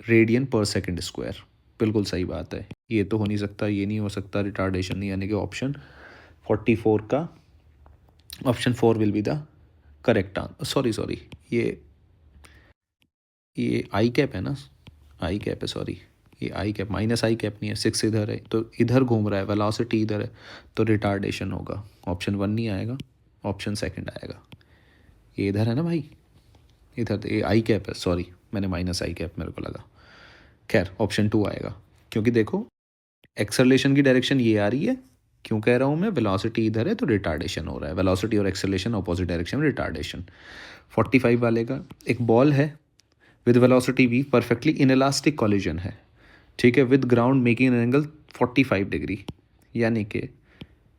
रेडियन पर सेकंड स्क्वायर, बिल्कुल सही बात है, ये तो हो नहीं सकता, ये नहीं हो सकता, रिटार्डेशन नहीं, यानी कि ऑप्शन 44 का option 4 will be the correct answer. Sorry ये आई कैप है ना, आई कैप है, सॉरी, ये आई कैप माइनस आई कैप नहीं है, 6 इधर है तो इधर घूम रहा है, वेलोसिटी इधर है तो रिटार्डेशन होगा। ऑप्शन 1 नहीं आएगा, ऑप्शन सेकंड आएगा। ये इधर है ना भाई, इधर ये आई कैप है, सॉरी मैंने माइनस आई कैप मेरे को लगा। खैर ऑप्शन 2 आएगा, क्योंकि देखो एक्सेलरेशन की डायरेक्शन ये आ रही है, क्यों कह रहा हूँ मैं, वेलोसिटी इधर है तो रिटार्डेशन हो रहा है। वेलोसिटी और एक्सेलरेशन ऑपोजिट डायरेक्शन में, रिटार्डेशन। 45 वाले का एक बॉल है with velocity v, perfectly in elastic collision है, ठीक है, with ground making an angle 45 degree. यानी कि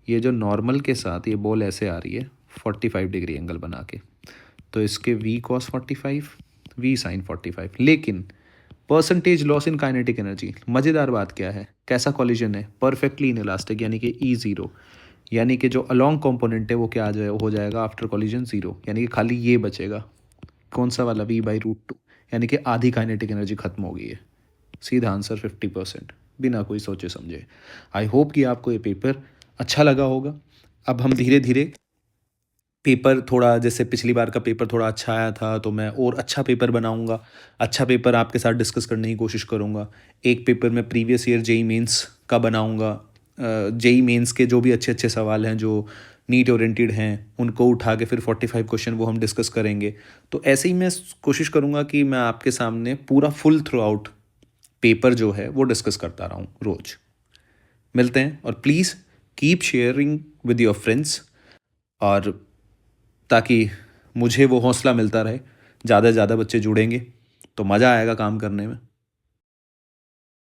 ये जो नॉर्मल के साथ ये बॉल ऐसे आ रही है 45 डिग्री एंगल बना के, तो इसके v cos 45 v sin 45। लेकिन percentage loss in kinetic energy, मज़ेदार बात क्या है, कैसा कॉलिजन है, परफेक्टली इन इलास्टिक, यानी कि E0, यानी कि जो अलोंग कंपोनेंट है वो क्या आ जाए, हो जाएगा आफ्टर कॉलिजन 0, यानी कि खाली ये बचेगा, कौन सा वाला, v/√2, यानी कि आधी काइनेटिक एनर्जी खत्म हो गई है। सीधा आंसर 50%, बिना कोई सोचे समझे। आई होप कि आपको ये पेपर अच्छा लगा होगा। अब हम धीरे धीरे पेपर थोड़ा, जैसे पिछली बार का पेपर थोड़ा अच्छा आया था तो मैं और अच्छा पेपर बनाऊंगा, अच्छा पेपर आपके साथ डिस्कस करने की कोशिश करूंगा। एक पेपर मैं प्रीवियस ईयर जेई मेंस का बनाऊंगा, जेई मेंस के जो भी अच्छे अच्छे सवाल हैं जो नीट ओरिएंटेड हैं उनको उठा के फिर 45 क्वेश्चन वो हम डिस्कस करेंगे। तो ऐसे ही मैं कोशिश करूंगा कि मैं आपके सामने पूरा फुल थ्रू आउट पेपर जो है वो डिस्कस करता रहूँ रोज़। मिलते हैं, और please keep sharing with your friends, और ताकि मुझे वो हौसला मिलता रहे, ज़्यादा से ज़्यादा बच्चे जुड़ेंगे तो मज़ा आएगा काम करने में।